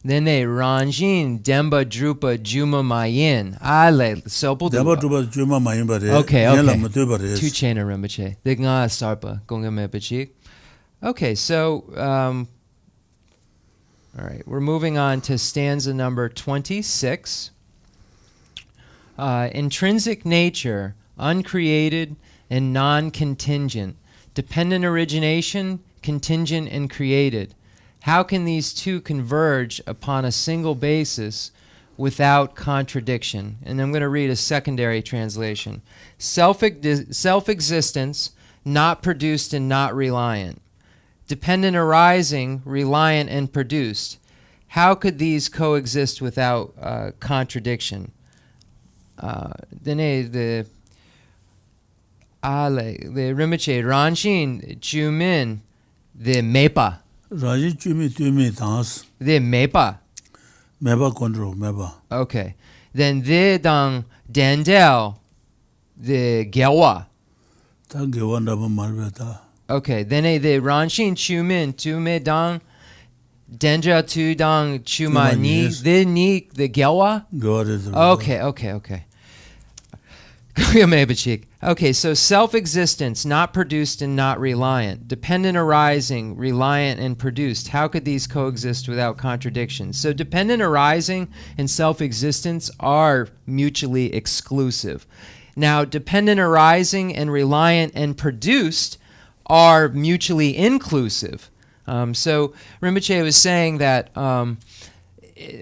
Then they Ranjin Demba Drupa Juma Mayin. Ale. Sopul 대바 주바 주마 많이 바래 Okay. 못 바래 Two Chainer Rinpoche. The Nga Sarpa Gonga Mepachig. Okay, so all right, we're moving on to stanza number 26. Intrinsic nature, uncreated and non-contingent, dependent origination, contingent and created. How can these two converge upon a single basis without contradiction? And I'm going to read a secondary translation. Self-existence, not produced and not reliant. Dependent arising, reliant and produced. How could these coexist without contradiction? The Rinpoche, Ranshin, Jumin, the Mepa. 라지 주미 다스 The Mepa. 메바 컨트롤 메바 Okay. then the dang dendel the gewa. 다 개원다고 말베다. Okay, then the ranshin chumin tu me dang dendra tu dang chuma ni yes. the ni the gewa. 개원에서. Okay. Okay, so self-existence, not produced and not reliant. Dependent arising, reliant and produced. How could these coexist without contradiction? So dependent arising and self-existence are mutually exclusive. Now, dependent arising and reliant and produced are mutually inclusive. So Rinpoche was saying that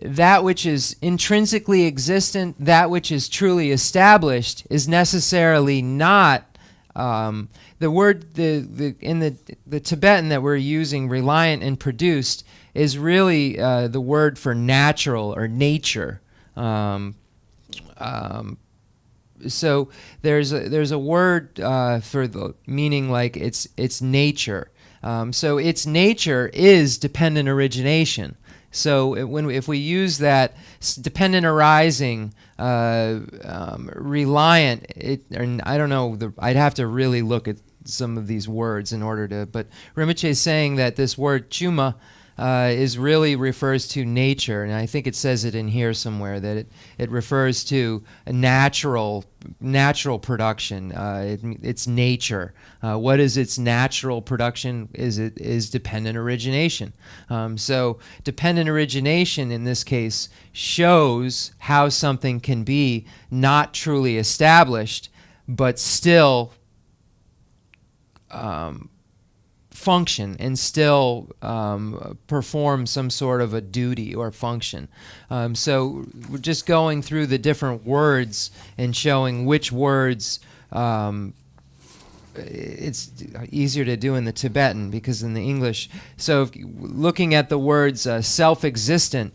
that which is intrinsically existent, that which is truly established, is necessarily not the word in the Tibetan that we're using, reliant and produced, is really the word for natural or nature. So there's a word for the meaning like it's nature. So its nature is dependent origination. So if we use that dependent arising, reliant, and I don't know, I'd have to really look at some of these words in order to, but Rinpoche is saying that this word chuma is really refers to nature, and I think it says it in here somewhere that it refers to a natural production. It's nature. What is its natural production? Is dependent origination. So dependent origination in this case shows how something can be not truly established, but still function and still perform some sort of a duty or function. So we're just going through the different words and showing which words it's easier to do in the Tibetan because in the English. So looking at the words self-existent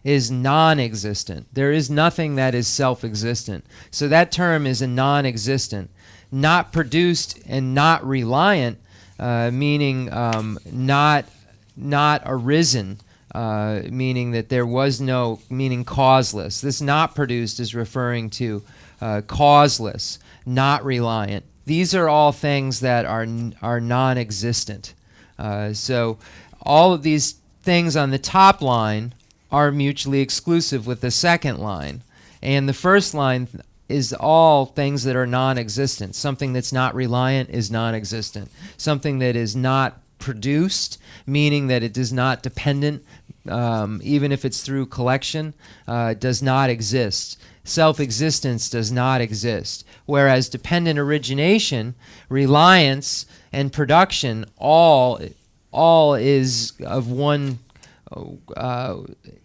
is non-existent. There is nothing that is self-existent. So that term is a non-existent. Not produced and not reliant, meaning not arisen, meaning that there was no, meaning causeless. This not produced is referring to causeless, not reliant. These are all things that are non-existent. So all of these things on the top line are mutually exclusive with the second line. And the first line is all things that are non-existent. Something that's not reliant is non-existent. Something that is not produced, meaning that it is not dependent, even if it's through collection, does not exist. Self-existence does not exist. Whereas dependent origination, reliance, and production all is of one.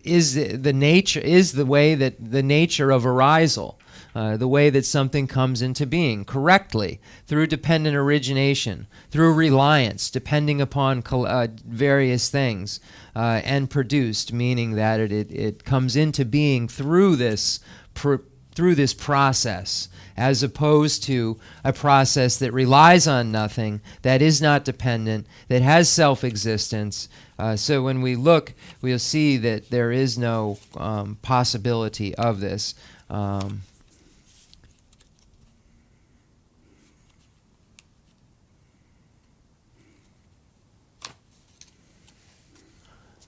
Is the way that the nature of arisal. The way that something comes into being correctly through dependent origination, through reliance, depending upon various things, and produced, meaning that it comes into being through this process, as opposed to a process that relies on nothing, that is not dependent, that has self-existence. So when we look, we'll see that there is no possibility of this.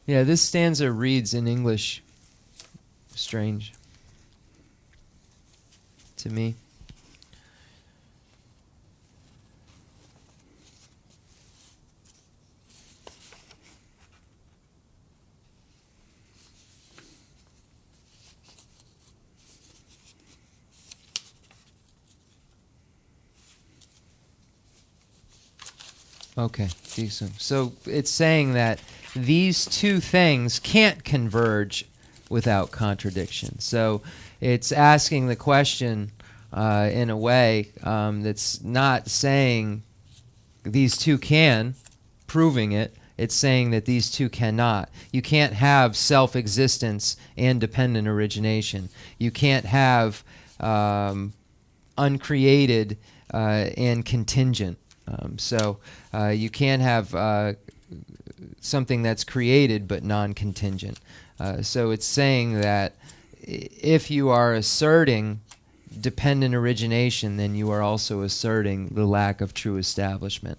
Yeah, this stanza reads in English strange to me. Okay, decent. So it's saying that these two things can't converge without contradiction. So it's asking the question in a way that's not saying these two can, proving it. It's saying that these two cannot. You can't have self-existence and dependent origination. You can't have uncreated and contingent. So you can't have something that's created but non-contingent. So it's saying that if you are asserting dependent origination, then you are also asserting the lack of true establishment,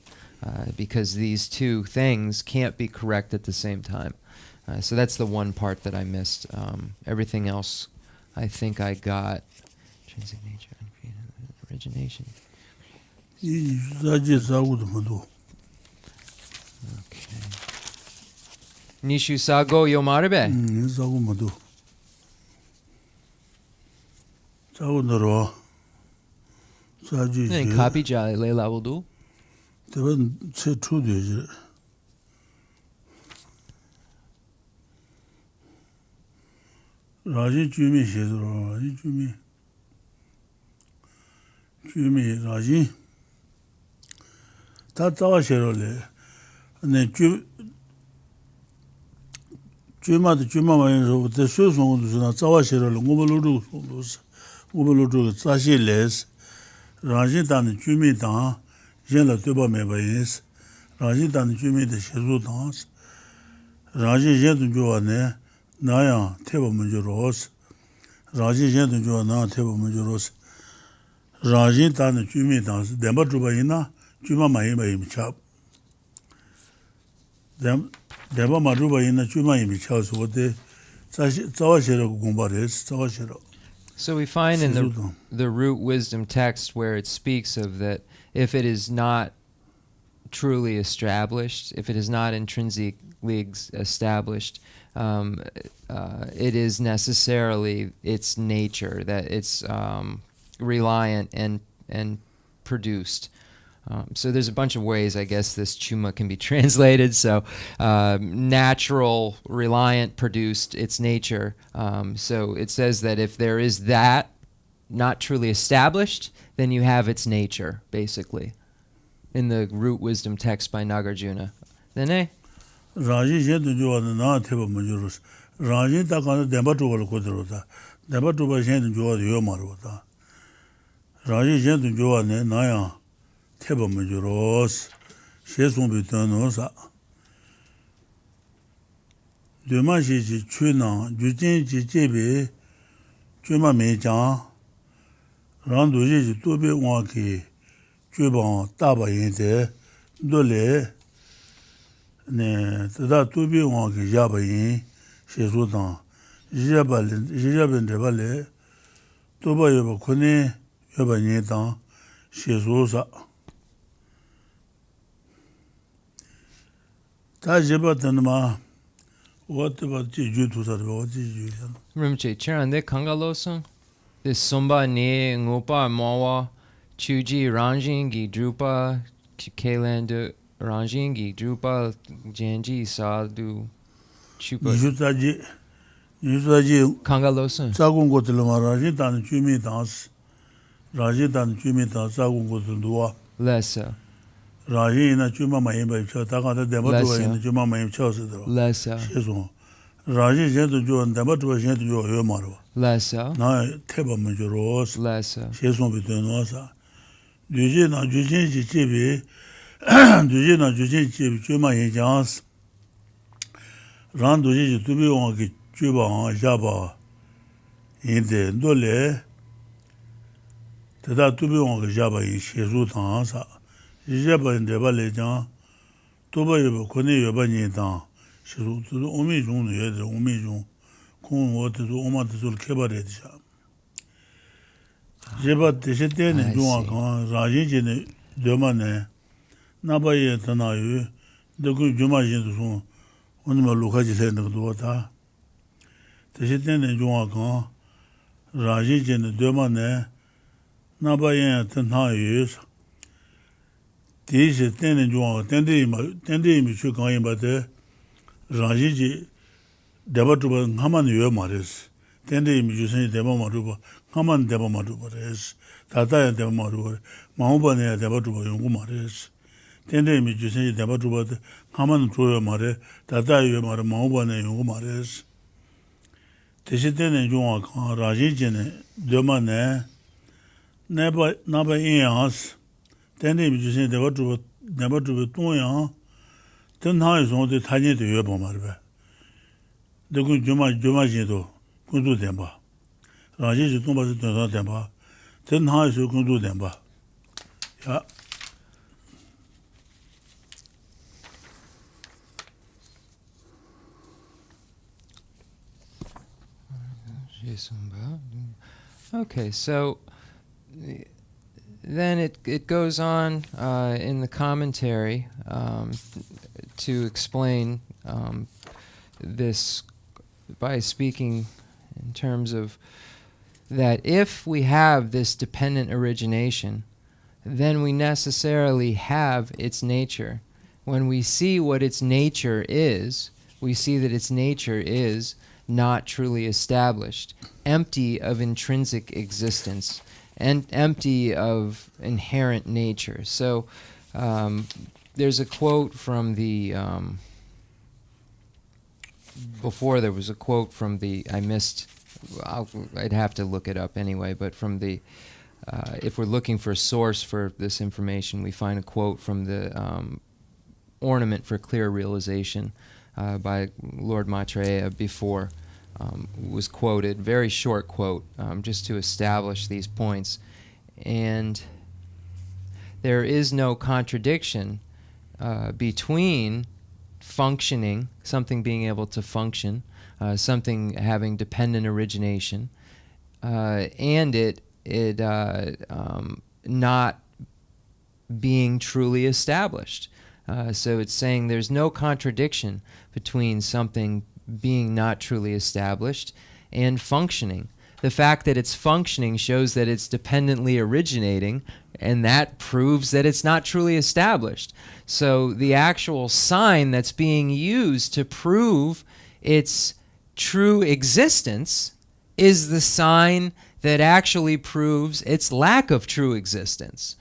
because these two things can't be correct at the same time. So that's the one part that I missed. Everything else, I think I got. Intrinsic nature, uncreated origination. Okay. Nishu sago yomarebe. Sago madu. Sago naro. Saji. Then copy jali le labudu. Teban che chu de. Raji jumi shedro, Raji jumi. Jumi Raji. Ta tawa sherole. Ne juma de juma ma so de so so na tawa sherole ngobolu ngobolu tsashi les. Raji dan jumi dan yen la teba me bayis. Raji dan jumi de shezu dan. Raji yen jo ne 나야 태보 문제로스 라지 젠도 조나 태보 문제로스 라지 단의 주민 단스 데바 주바이나 주마 많이 미차 데바 마주바이나 주마 미차서 어때 사실 자와시라고 공부해서 자와시로. So we find in the root wisdom text where it speaks of that if it is not truly established, if it is not intrinsically established, it is necessarily its nature, that it's reliant and produced. So there's a bunch of ways, I guess, this chuma can be translated. So natural, reliant, produced, its nature. So it says that if there is that not truly established, then you have its nature, basically, in the root wisdom text by Nagarjuna. Then Raji Shendu Joa na Teba Majurus. Raji Takana Dembatual Kodrota. Dembatuba Shendu Joa the Yomarota. Raji Shendu Joa ne Naya Teba Majuros. Shesum Bitonosa. Dumashi Chuna, Jujin Jibi, Juma Mejan, Randuji Tubi Waki, Juban Taba Yente, Dole. 네, 다 두비 왕기 야바인 shesudan jijaben debale toba yoba kone yoba nyetan shesusa ta jeba tanma what about ju to sarva what ju Rimche Cherande Kangalosung this somba ne ngopa mawa chuji ranjing gi drupa keland ranjing gi drupa janji sadu chupa Yuzaji Kangalosung Sagungo Tilmaraji dan Jumi dance Raji dan Jumi dance Sagungo Dua Lessa Raji in a Juma Mayim Chotaka Debatu in the Juma Mayim Chosida Lessa Raji Zentu Jo and Debatu Zentu Jo Yomaro Lessa Na Teba Majoros Lessa Sheson between Osa Dujina Jujin Chibi Dujina Jujin Chibi Juma Yans Randuji to be on Juba Jaba in the Dole Tada to be on Jaba in Shezutansa Jaba in the Valejan Toba Kone Yabanitan Shezu to the Omijun Yed Omijun Kun water to Omatul Kebaret Jeba Tesheten and Juan Rajin Domane Nabaye Tanayu the good Jumajin Unma Lukaji said the daughter. The Shitin and Juan Raji in the Domane Nabayan 10 years. This is 10 and Juan, 10 days, you can but Raji Debatuba Haman Yomaris. 10 days, you say Debamaruba, Haman Debamaruba, Tata and Debamaruba, Mahubane Debatuba Yungumaris. 10 days, you say Debatuba, Haman Troya Mare, Tata Yomar Mahubane Yungumaris. Teshiten and Juan Rajin, Domane, never in us. 10 days, you say never to be 2 young. Then how is on the tiny to your bomber? The good Jumajito, good do them. Rajesh to them. Then how is you can do them? Yeah. Okay, so then it goes on in the commentary to explain this by speaking in terms of that if we have this dependent origination, then we necessarily have its nature. When we see what its nature is, we see that its nature is not truly established, empty of intrinsic existence, and empty of inherent nature. So there's a quote from the, before there was a quote from the, I'd have to look it up anyway, but from the, if we're looking for a source for this information, we find a quote from the Ornament for Clear Realization by Lord Maitreya before, was quoted, very short quote, just to establish these points. And there is no contradiction between functioning, something being able to function, something having dependent origination, and it not being truly established. So it's saying there's no contradiction between something being not truly established and functioning. The fact that it's functioning shows that it's dependently originating, and that proves that it's not truly established. So the actual sign that's being used to prove its true existence is the sign that actually proves its lack of true existence.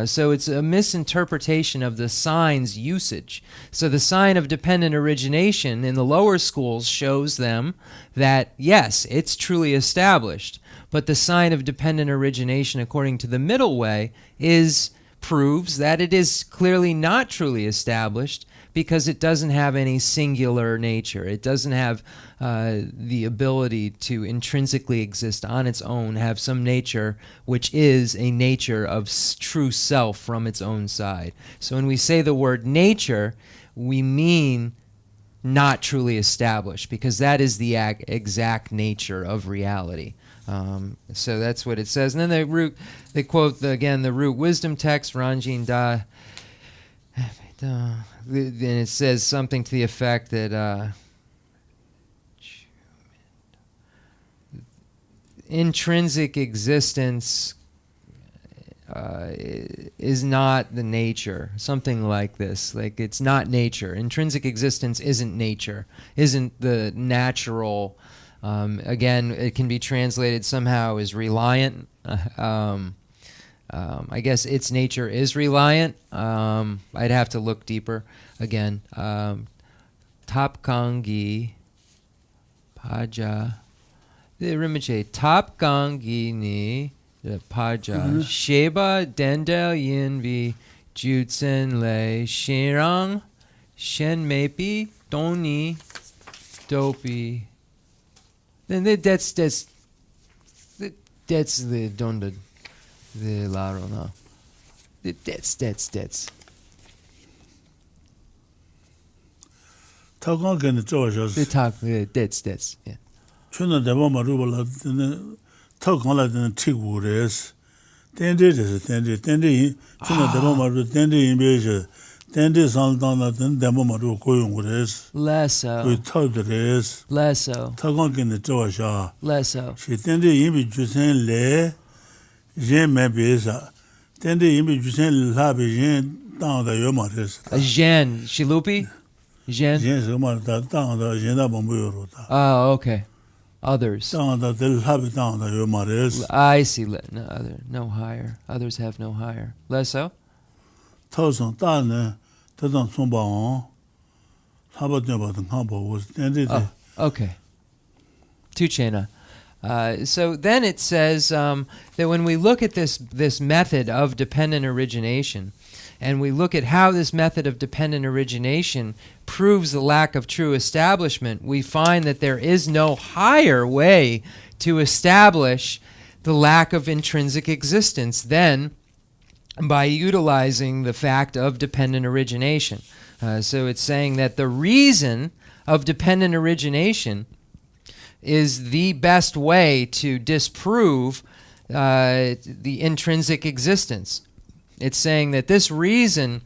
So it's a misinterpretation of the sign's usage. So the sign of dependent origination in the lower schools shows them that, yes, it's truly established. But the sign of dependent origination, according to the middle way, proves that it is clearly not truly established because it doesn't have any singular nature. It doesn't have the ability to intrinsically exist on its own, have some nature which is a nature of true self from its own side. So when we say the word nature, we mean not truly established, because that is the exact nature of reality. So that's what it says. And then they quote again the root wisdom text, Ranjin Da. Then it says something to the effect that intrinsic existence is not the nature, something like this. Like, it's not nature. Intrinsic existence isn't nature, isn't the natural. Again, it can be translated somehow as reliant. I guess its nature is reliant. I'd have to look deeper. Again, Tapkangi Paja. The Rinpoche Tapkangi ni Paja. Sheba Dendel Yinvi Jutsen Le Shenrang Shenmepi Doni Dopi. Then that's the Donda. The Laro, no. That's. Talking again, the Georges. The talk, that's, yeah. Chuna de Boma Rubala, talk on like the Tigures. Tendi is Tendi, Chuna de Boma, Tendi in Beja, Tendi San Donna, then the Boma going with us. Lesso. We told the race. Lesso. Talk again, the Georgia. Lesso. She Tendi in Bejusen Le. Jen Mabisa. Then the image you send Labi Jen down the Yomaris. A Jen. Shilupi? Jen? Jen Sumar down the Jena Bomburuta. Oh, okay. Others. Down the Labi down the Yomaris. I see. No higher. Others have no higher. Lesso? Thousand Dana, Tadon Sumbaon. How about the Hambo was ended? Oh, okay. Tuchena. So then it says that when we look at this method of dependent origination, and we look at how this method of dependent origination proves the lack of true establishment, we find that there is no higher way to establish the lack of intrinsic existence than by utilizing the fact of dependent origination. So it's saying that the reason of dependent origination is the best way to disprove the intrinsic existence. It's saying that this reason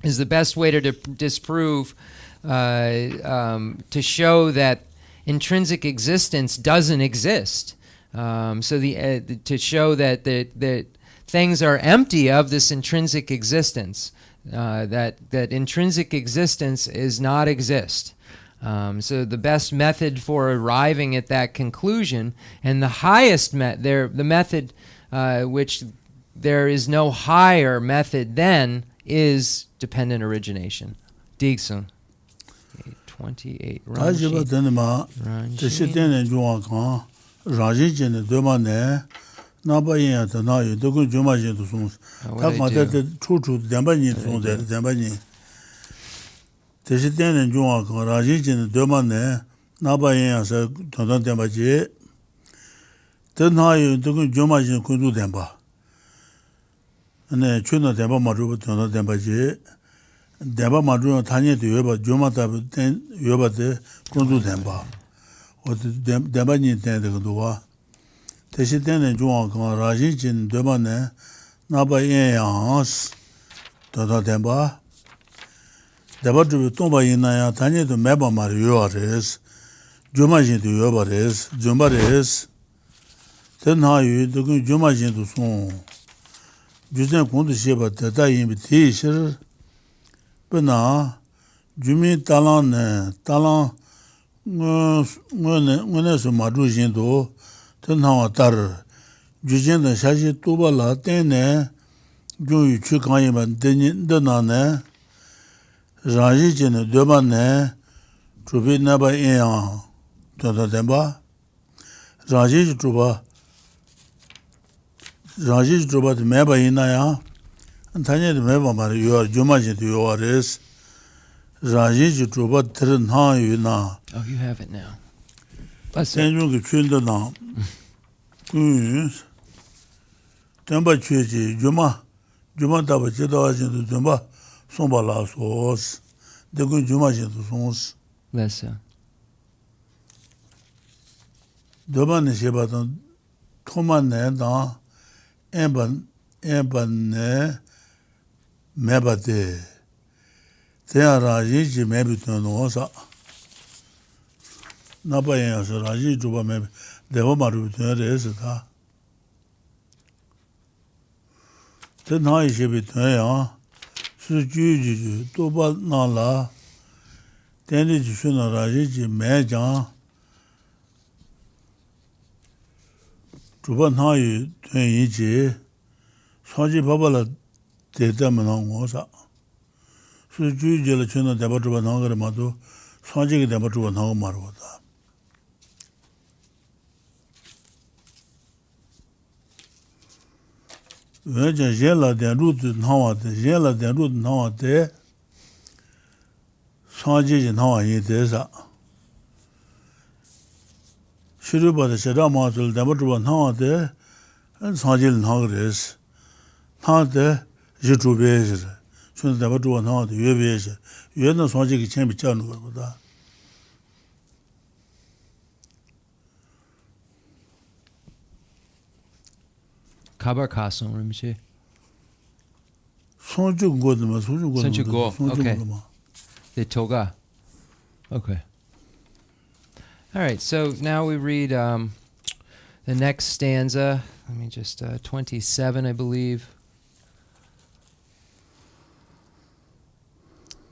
is the best way to disprove, to show that intrinsic existence doesn't exist. To show that things are empty of this intrinsic existence, that intrinsic existence is not exist. So the best method for arriving at that conclusion, and the highest the method which there is no higher method than, is dependent origination. Digsun. 28. Tajiba denima, Teshiten Juan Khan, Rajin, Demane, Nabayan, Tanayu, Dogun Jumajin to Sons. Tapma, true to Dembani, Dembani. Teshiten Juan Khan, Rajin, Demane, Nabayan, Tantan Dembaji, Tanayu, Dogun Jumajin, Kundu Demba. And Chuna Demba Madu, Tantan Dembaji. Demba Madu, Tanya to Yoba, Jumata, Yoba de Kundu Demba. What Demba Ninten de Dua. Teshiten and Juan, Rajin, Demane, Naba Yans, Tata Demba. Deba to Tomba Inaya, Tanya to Meba Marioares, Jumajin to Yobares, Jumbares. Then how you do Jumajin to Son. Jusen Kundu Sheba, Tata invitation. Bena, Jumi Talan, when as a Madrujindo, Tenhawa Tar, Jujin the Shashi Tubala, Tene, Ju Chukaiman, Denane, Rajin, Debane, Trubi Naba Ean, Tata Demba, Rajish Truba, the Meba Inaya. And Tanya the Meba, you are Jumajin to yours. Rajish Truba Trinha Yuna. Oh, you have it now. Send you to children now. Temba Chuji, Juma Tabachida to Jumba, Somba Las was the good Jumajin to Sons. Lessa. Doban is about Toman Emban Mebate. They are Raji, maybe to know. Nabayan, Raji, Juba, maybe the woman returned is that. Then I should be to Suju, Toba Nala, then it should not Raji, Majan. Juba Nayu, 20. Saji Babala Tetamanosa. Suju Jelachuna Debatuba Nangamatu, Saji Debatuba Nangamarvata. Virgin Jella de Root Nawate, Jella de Root Nawate, Saji Nawa Yetesa. Shuruba the Shadamatul Debatuba Nawate, and Sajil Nagres. Hante, Jutubes, soon the Batu and Hant, Uves, you had no Saji Champion. Kabar Kasson, Rinpoche. Sonju Godma, Sonju Go, okay. The Toga. Okay. All right, so now we read the next stanza. Let me just, 27, I believe.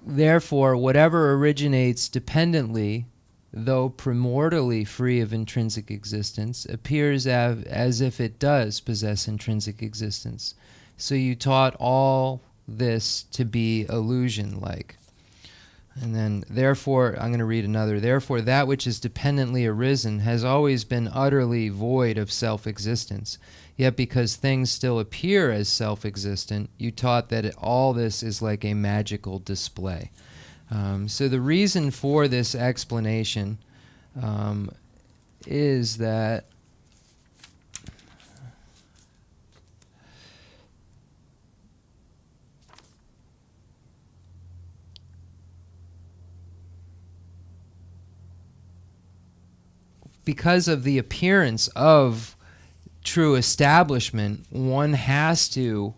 Therefore, whatever originates dependently, though primordially free of intrinsic existence, appears as if it does possess intrinsic existence. So you taught all this to be illusion-like. And then, therefore, I'm going to read another. Therefore, that which is dependently arisen has always been utterly void of self-existence. Yet because things still appear as self-existent, you taught that all this is like a magical display. So the reason for this explanation is that because of the appearance of true establishment, one has to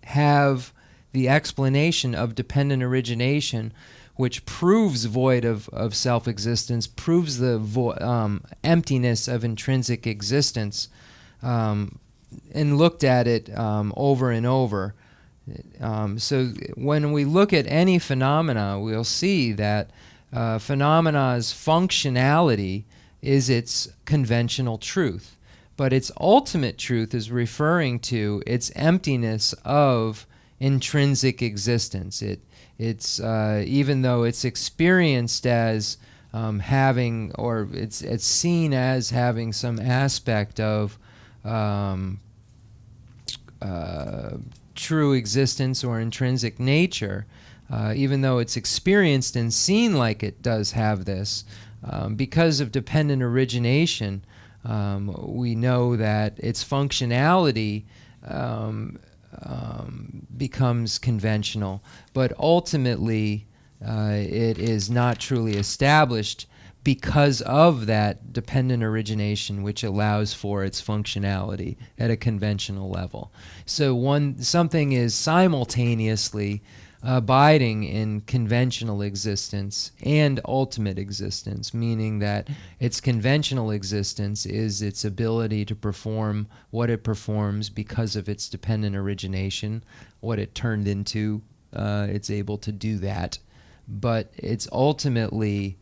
have the explanation of dependent origination, which proves void of self-existence, proves the emptiness of intrinsic existence, and looked at it over and over. So when we look at any phenomena, we'll see that phenomana's functionality is its conventional truth, but its ultimate truth is referring to its emptiness of intrinsic existence. It's even though it's experienced as having, or it's seen as having some aspect of true existence or intrinsic nature, even though it's experienced and seen like it does have this, because of dependent origination, we know that its functionality becomes conventional, but ultimately it is not truly established because of that dependent origination, which allows for its functionality at a conventional level. So something is simultaneously abiding in conventional existence and ultimate existence, meaning that its conventional existence is its ability to perform what it performs because of its dependent origination, what it turned into, it's able to do that. But it's ultimately,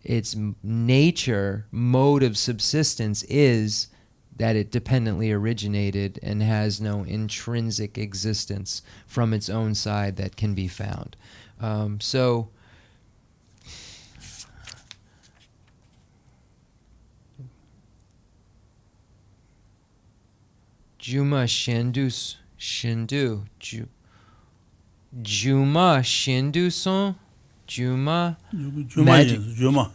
its nature, mode of subsistence is that it dependently originated and has no intrinsic existence from its own side that can be found. So Juma Shindu Juma Shindu son Juma magic Juma.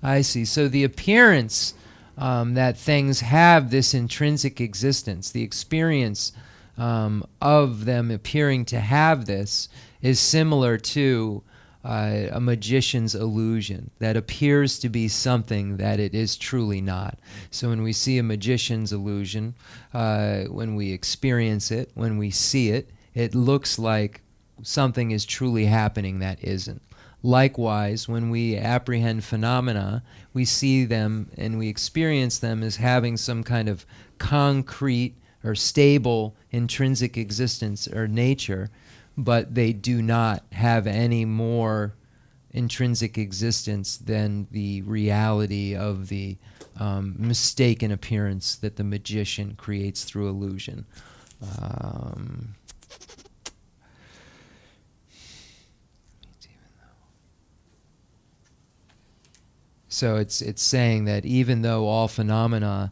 I see. So the appearance that things have this intrinsic existence, the experience of them appearing to have this, is similar to a magician's illusion that appears to be something that it is truly not. So when we see a magician's illusion, when we experience it, when we see it, it looks like something is truly happening that isn't. Likewise, when we apprehend phenomena, we see them and we experience them as having some kind of concrete or stable intrinsic existence or nature, but they do not have any more intrinsic existence than the reality of the mistaken appearance that the magician creates through illusion. So it's saying that even though all phenomena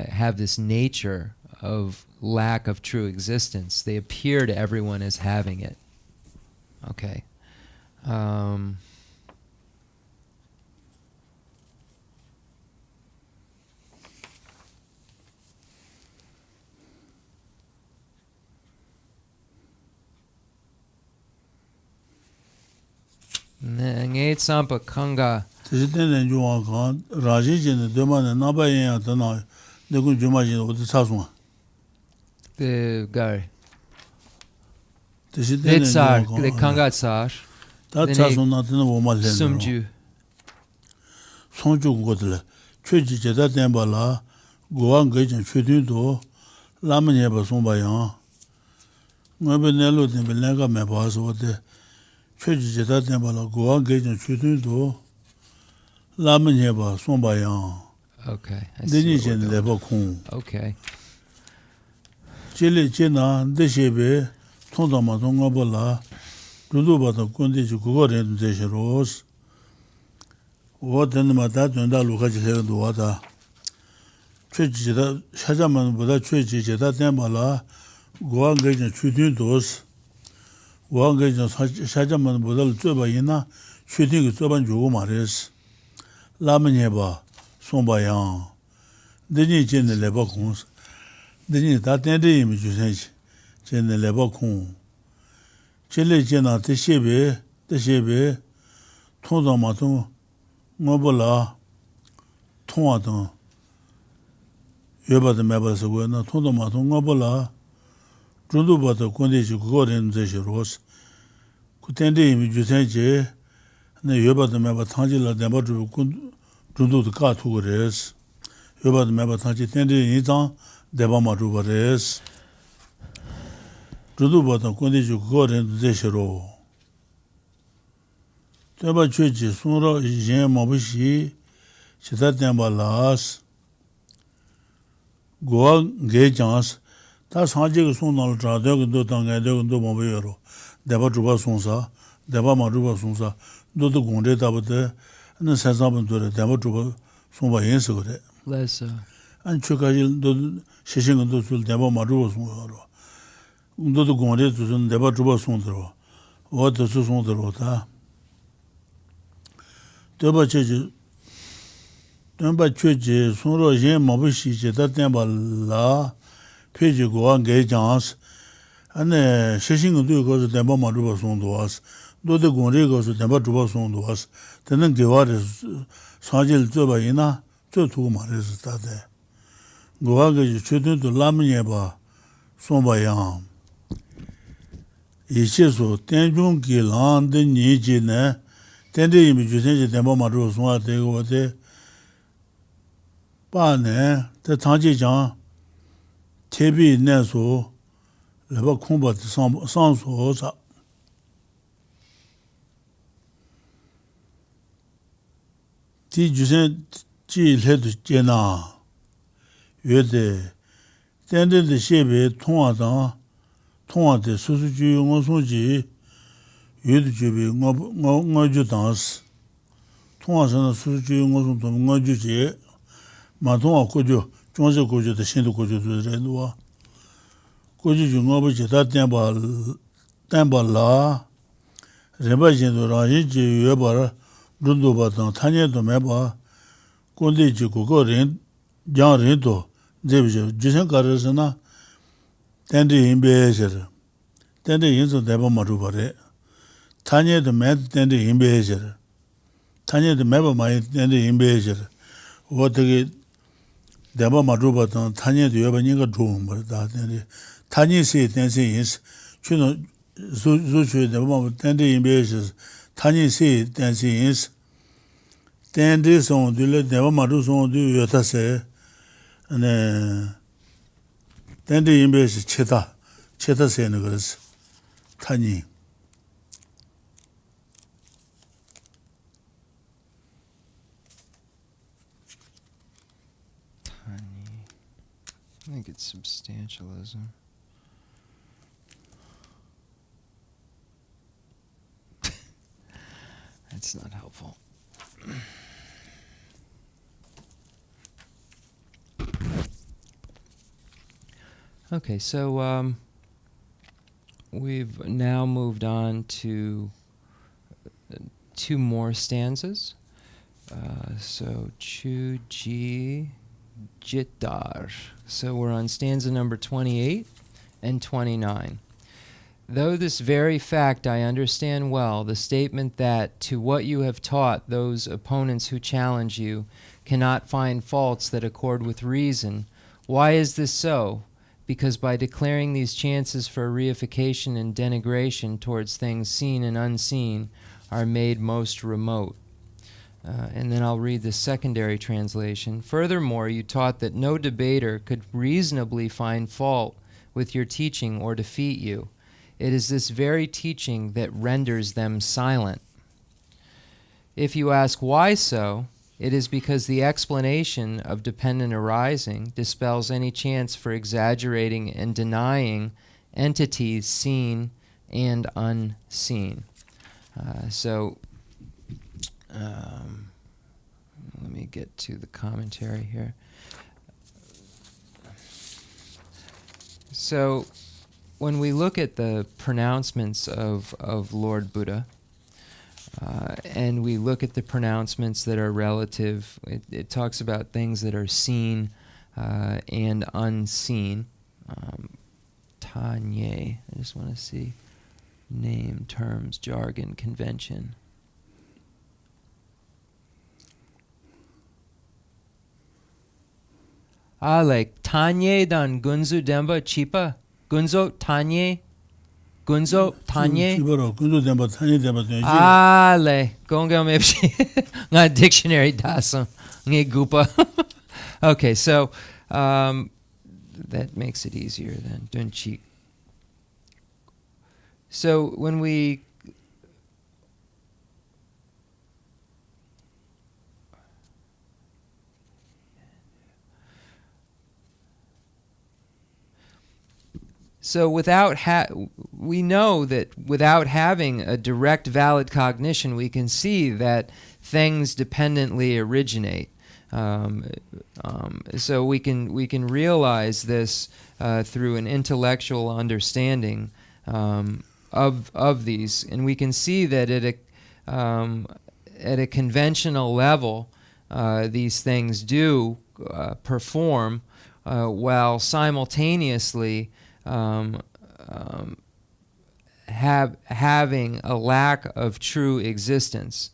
have this nature of lack of true existence, they appear to everyone as having it. Okay. Nge Tsampa Kanga. Tibetan Buddhism, Origination, Namgyal Monastery. The guy. The Kanga Tsar. Sumju. Sonju Godle. Chuji Jeda Dembala, Goan Gajin Chudu, Lamrim Sombayan. Mabinello de Belega Mabas or the Chuji Jeda Dembala, Goan Gajin Chudu. Lamrim Sombayan. Okay. Okay. Chile China, Deshebe, Tondama Tongabola, Duduba, Kundi, Kugorin, Desheros, what in the Matatunda, Lukaji, the water. Church, Shajaman, Buddha Church, Tambala, Guangage and shooting those. Guangage and Shajaman, Buddha Tubaina, shooting Tuban Jumares, Lamanyeba, Sombayang, Deni Chen the Lebacons, Deni Tatende image, Chen the Lebacon. Chile Jena, the Shebe, Tondamaton, Mobola, Tomaton. Yoba the Mabas away, not Tondamaton, Mobola, Junduba the Kundi, Gorin, Zeros, Kutende image, and the Yoba the Mabatangila, the Mabatu, Jundu the Cartures, Yoba the Mabatangi, Tendi, Nitan, Debama Rubares. Juduba Kundi Gorin Zeshero. Teba Church, Sura, Jen Mabushi, Chitatamba Las, Goa Gajans, that's Haji Sunal Tradog do Tanga do Mobero, Deba Juba Sonsa, Deba Maruba Sonsa, do the Gonde Tabate, and the Sazam to the Deba Juba Sumba Insugre. Lessa. And Chukajil do Shishing to Deba Maruba Sumero. Do the Gonde to Deba Juba Sondro. What the Sondrota? Deba Church, Deba Church, Sunro Jen Mabushi, Chitatamba La, Page Goan Gajans, and Shishing do goes to Deba Maruba Sondoas, do the Gonde goes to Deba Juba Sondoas, then give out Sajil Tubaina, two Maris Tate. Goaga shooting to Lamanyeba, Sombayam. Ichiso, Tenjun Gilan, the Nijine, Tendi image, the Mamaru, Swa, they go there. Bane, the Tanji Jan, Tebi Neso, Leva Combat, Sansosa. Tijusen, G. Led Jena. Yode, Tendi the Shebe, Tonga, Tonga, Susuju, Mosuji, Yudujubi, Ngoju dance. Tonga and Susuju, Ngoju, Matonga Kojo, Jonjo Kojo, the Shinto Kojo to the Redua. Koju Ngobu, that Tamba La, Rebajin, Raji, Yabara, Rundubatan, Tanya to Meba, Kondi Jikorin, Jan Rinto, David, Jason Carasana, Tendi in Bezer. Tendi in the Deba Marubare. Tanya the Mad Tendi in Bezer. Tanya the Meba my Tendi in Bezer. What the Deba Marubatan, Tanya the Yabaniga Drum, but that Tanya say Tensi is, Chuno Zuchu, the woman Tendi in Bezer. Tanya say Tensi is, Tendi son, do let Deba Maru son do Yotase. And then the image Cheta Senegers, Tani. I think it's substantialism. That's not helpful. Okay, so we've now moved on to two more stanzas. So Chu Ji Jitdar. So we're on stanza number 28 and 29. Though this very fact I understand well, the statement that to what you have taught those opponents who challenge you cannot find faults that accord with reason, why is this so? Because by declaring these chances for reification and denigration towards things seen and unseen are made most remote. And then I'll read the secondary translation. Furthermore, you taught that no debater could reasonably find fault with your teaching or defeat you. It is this very teaching that renders them silent. If you ask why so, it is because the explanation of dependent arising dispels any chance for exaggerating and denying entities seen and unseen. Let me get to the commentary here. So, when we look at the pronouncements of Lord Buddha, and we look at the pronouncements that are relative, it talks about things that are seen and unseen. Tanye, I just want to see name, terms, jargon, convention. Like Tanye dan Gunzu Demba Chipa. Gunzo Tanye. Gunzo Tanye. Gunzo Demba Tanye Demba. Le Gonga Mepshi. Nga dictionary dasam. Nge Gupa. Okay, so that makes it easier then. Dunchi. So when we we know that without having a direct valid cognition, we can see that things dependently originate. So we can realize this through an intellectual understanding of these, and we can see that at a conventional level, these things do perform while simultaneously having a lack of true existence.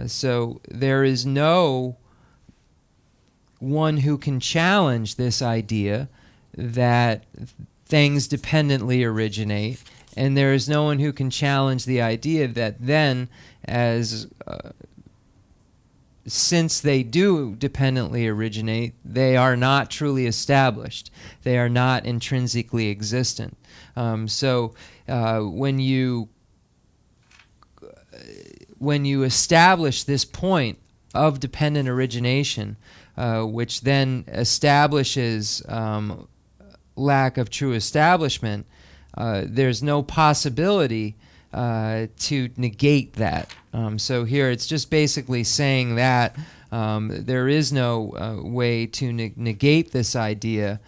So there is no one who can challenge this idea that things dependently originate, and there is no one who can challenge the idea that then, since they do dependently originate, they are not truly established. They are not intrinsically existent. So when you establish this point of dependent origination, which then establishes lack of true establishment, there's no possibility to negate that. So here it's just basically saying that there is no way to negate this idea.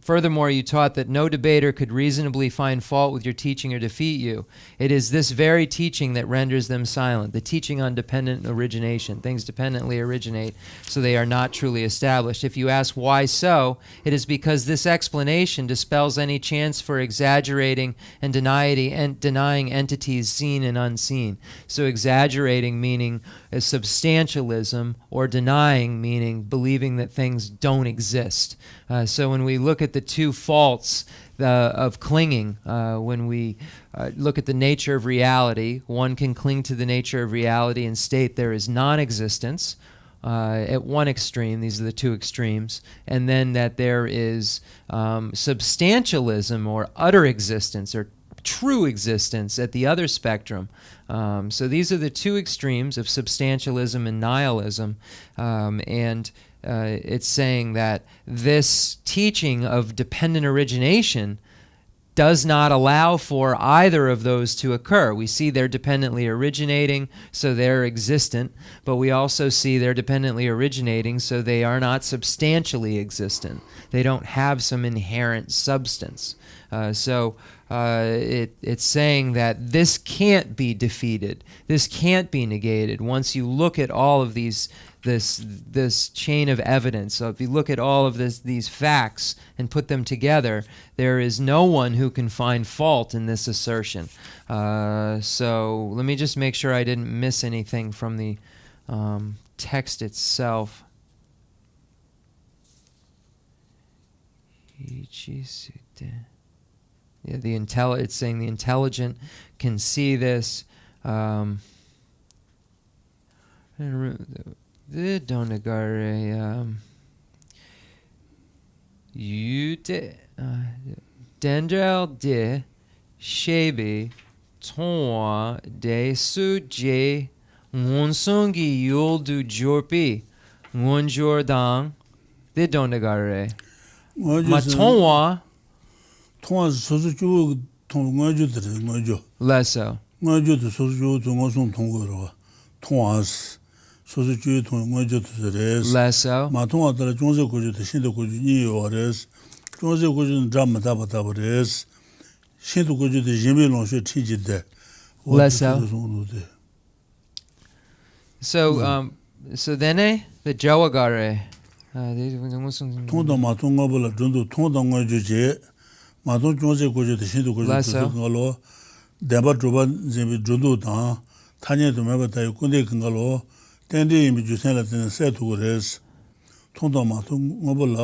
Furthermore, you taught that no debater could reasonably find fault with your teaching or defeat you. It is this very teaching that renders them silent, the teaching on dependent origination. Things dependently originate, so they are not truly established. If you ask why so, it is because this explanation dispels any chance for exaggerating and denying entities seen and unseen. So exaggerating meaning substantialism, or denying meaning believing that things don't exist. So when we look at the two faults of clinging, when we look at the nature of reality, one can cling to the nature of reality and state there is non-existence at one extreme. These are the two extremes. And then that there is substantialism or utter existence or true existence at the other spectrum. So these are the two extremes of substantialism and nihilism. It's saying that this teaching of dependent origination does not allow for either of those to occur. We see they're dependently originating, so they're existent, but we also see they're dependently originating, so they are not substantially existent. They don't have some inherent substance. It's saying that this can't be defeated. This can't be negated. Once you look at all of this chain of evidence, so if you look at all of these facts and put them together, there is no one who can find fault in this assertion. So let me just make sure I didn't miss anything from the text itself. Yeah, it's saying the intelligent can see this. Dendrel de Shebi Toa de Suje Ngonsungi yul du jorpi. Ngonjordang. De dondagare. Matonwa. 통화 소수주 통화주들 뭐죠? Lesso. 뭐죠? 소수주 통화송 통고로 통화 소수주 통화주들 Lesso. 마통화들 중세 고주들 신도 고주니 요레스 중세 고주는 잠다바다버레스 신도 고주들 예밀론쇼 티지데 Lesso. So then the Jawagare. 통도 마통가불 전도 통도가 주제 마통 중세 고주들 신도 고주들 그걸로 대바 주반 제비 주도다 타녀도 매바다 군대 근걸로 땡디 미 주선라는 세토레스 통도 마통가불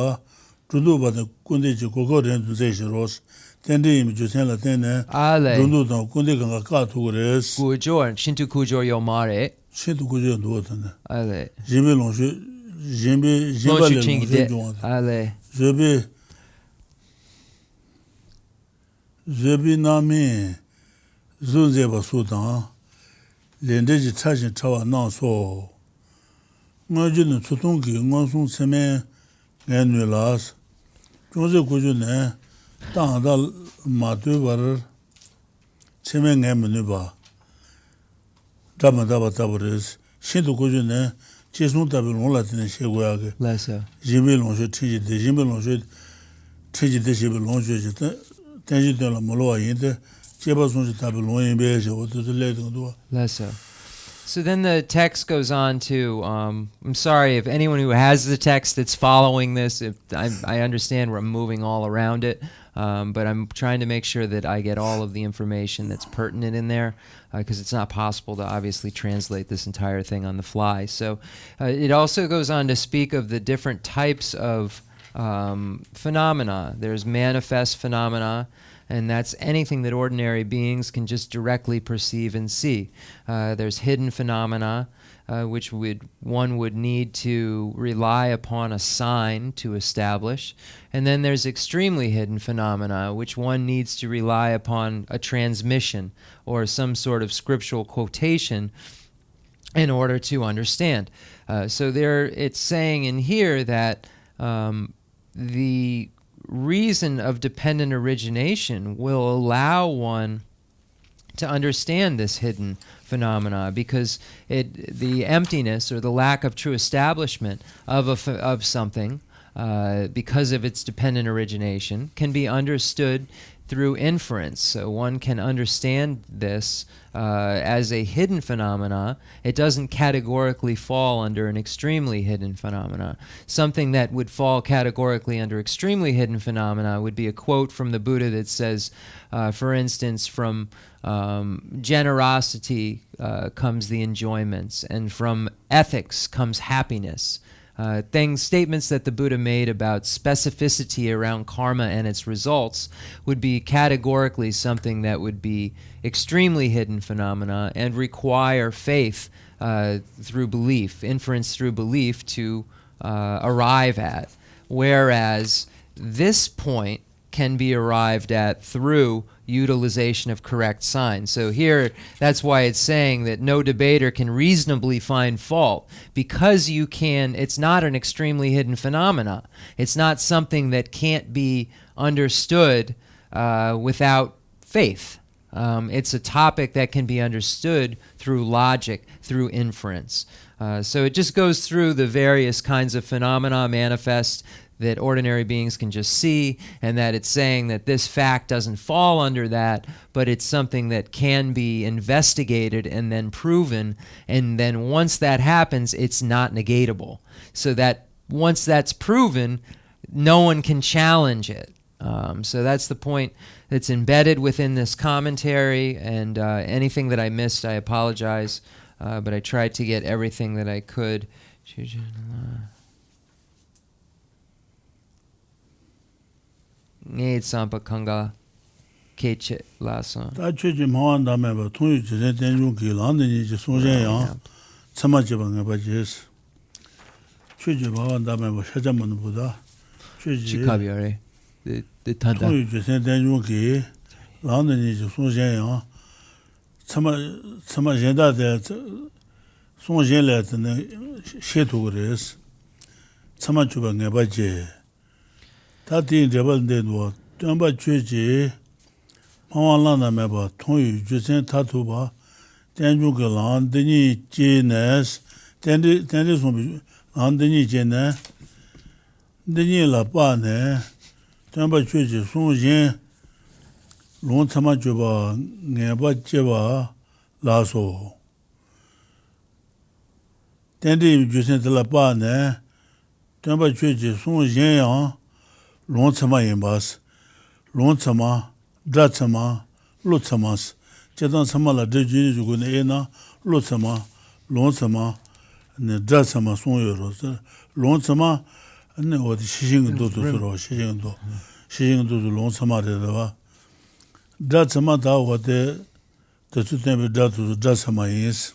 주도바다 군대 지 고거ren 제시로스 땡디 미 주선라는 주도다 군대 근가 까토레스 Kujo Shintu Kujo Yomare. 신도 고주 도었네 Ale. 예밀론쇼 Ale. 제비 나미 존재바 소당 렌데지 차진 차와 나서 뭐지는 초동기 응원송 세메 내뇌라스 존재 고주네 땅다 마드바르 세메 내면이바 잡아다버스 신도 고주네 제송답을 올라드는 शे고야게 Lesso. 지밀론쇼 티지데 지밀론쇼 티지데 지밀론쇼 tenjidela moloa yinde jebasunji tabelon yimbe je otoledo. Lesso. So then the text goes on to, I'm sorry if anyone who has the text that's following this, if I understand I'm moving all around it, but I'm trying to make sure that I get all of the information that's pertinent in there, because it's not possible to obviously translate this entire thing on the fly. So it also goes on to speak of the different types of phenomena. There's manifest phenomena, and that's anything that ordinary beings can just directly perceive and see. There's hidden phenomena, which one would need to rely upon a sign to establish. And then there's extremely hidden phenomena, which one needs to rely upon a transmission or some sort of scriptural quotation in order to understand. So it's saying in here that the reason of dependent origination will allow one to understand this hidden phenomena, because the emptiness or the lack of true establishment of something, because of its dependent origination, can be understood through inference. So one can understand this as a hidden phenomena. It doesn't categorically fall under an extremely hidden phenomena. Something that would fall categorically under extremely hidden phenomena would be a quote from the Buddha that says, for instance, from generosity comes the enjoyments, and from ethics comes happiness. Statements that the Buddha made about specificity around karma and its results would be categorically something that would be extremely hidden phenomena and require faith through belief, inference through belief to arrive at. Whereas this point can be arrived at through utilization of correct signs. So here, that's why it's saying that no debater can reasonably find fault, because it's not an extremely hidden phenomena. It's not something that can't be understood without faith. It's a topic that can be understood through logic, through inference. So it just goes through the various kinds of phenomena manifest that ordinary beings can just see, and that it's saying that this fact doesn't fall under that, but it's something that can be investigated and then proven, and then once that happens, it's not negatable. So that once that's proven, no one can challenge it. So that's the point that's embedded within this commentary, and anything that I missed, I apologize, but I tried to get everything that I could. Need sampa kanga keche lason. 다 최지 마원 다음에 뭐 통유 지세 된중 기란데 이제 소재야. 참아지 방에 봐지스. 최지 마원 다음에 뭐 세자문 보다. 최지 Chikabiore. The tanda. 통유 지세 된중 기 란데 이제 소재야. 참아 제다데 송jenle tene shetuguris tsama chuba ngeba je ta tin jebal de no tamba chöji mawala na meba tongyu jusen tatu ba tenju ge lan deni jenes tendi son lan deni jene deni la pa ne tamba chöji 송jen long tsama chuba ngeba jeba la so tendi jusen de la pa ne tamba chöji 송jen yang long tsama yinbas long tsama dra tsama lu tsamas chedan tsama la de ji ju ne ena lu tsama long tsama ne dra tsama song yo long tsama ne o de shijing do ro shijing do long tsama de ba dra tsama da o de tu tembe dra tsama is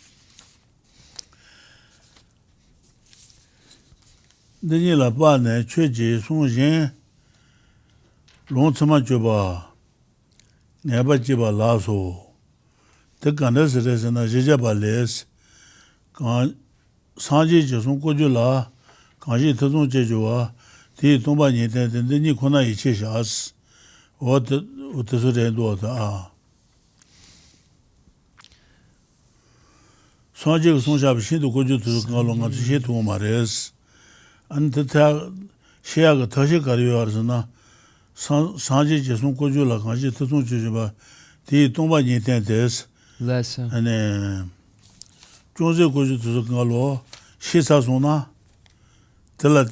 de ni la ba ne chue ji song yin long tsama jo ba never jiba laso. The Ganas resena Jaba les, Sanji Jason Kojula, Kanji Tazon Jejua, the Tomba Nita, and the Nikona Ichishas, what the Sudendo are. Sanji Sonjab Shinto Koju to Kalonga to Shetu Mares, and the Shag Tashi Kariarzana. Sanji Jason Kojula, Kanji Tazon Jejaba, the Tomba Nitantes, Lesson. and Jose Koju to Kalo, Shisazona, Tela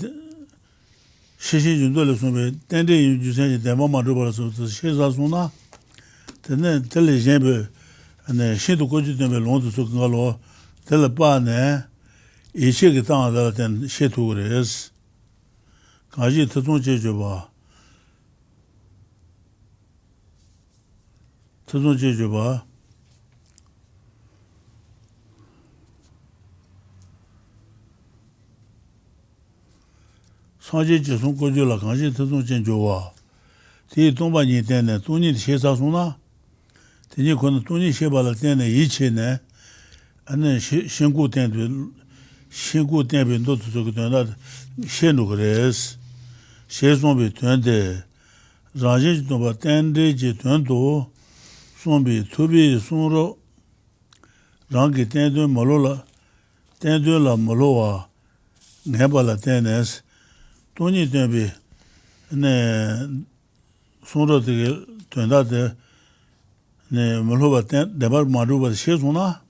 Shishi Jundolesome, Tendi, you say the Mama Rubas of the Shisazona, then tell the Jambe and the Shinto Koju to belong to Kalo, Telepane, Ishikitan that and Shetures, Kanji Tazon Jejaba. Tazon Jejaba. Sanji Jason Kojula, Kanji Tazon Jejaba. The Tomba Nitene, Tony Shesasuna, the Nikon Tony Shebala Tene, Ichene, and then Shingu Temple, not to that Shenugres, Sheson between the Rajin Tomba Tende Jetundo. Sombi tubi sunro rangi tendu malola tendu la maloa nebala tenes toni tembi ne sunro de tenda de ne maloba ten debar maruba shezuna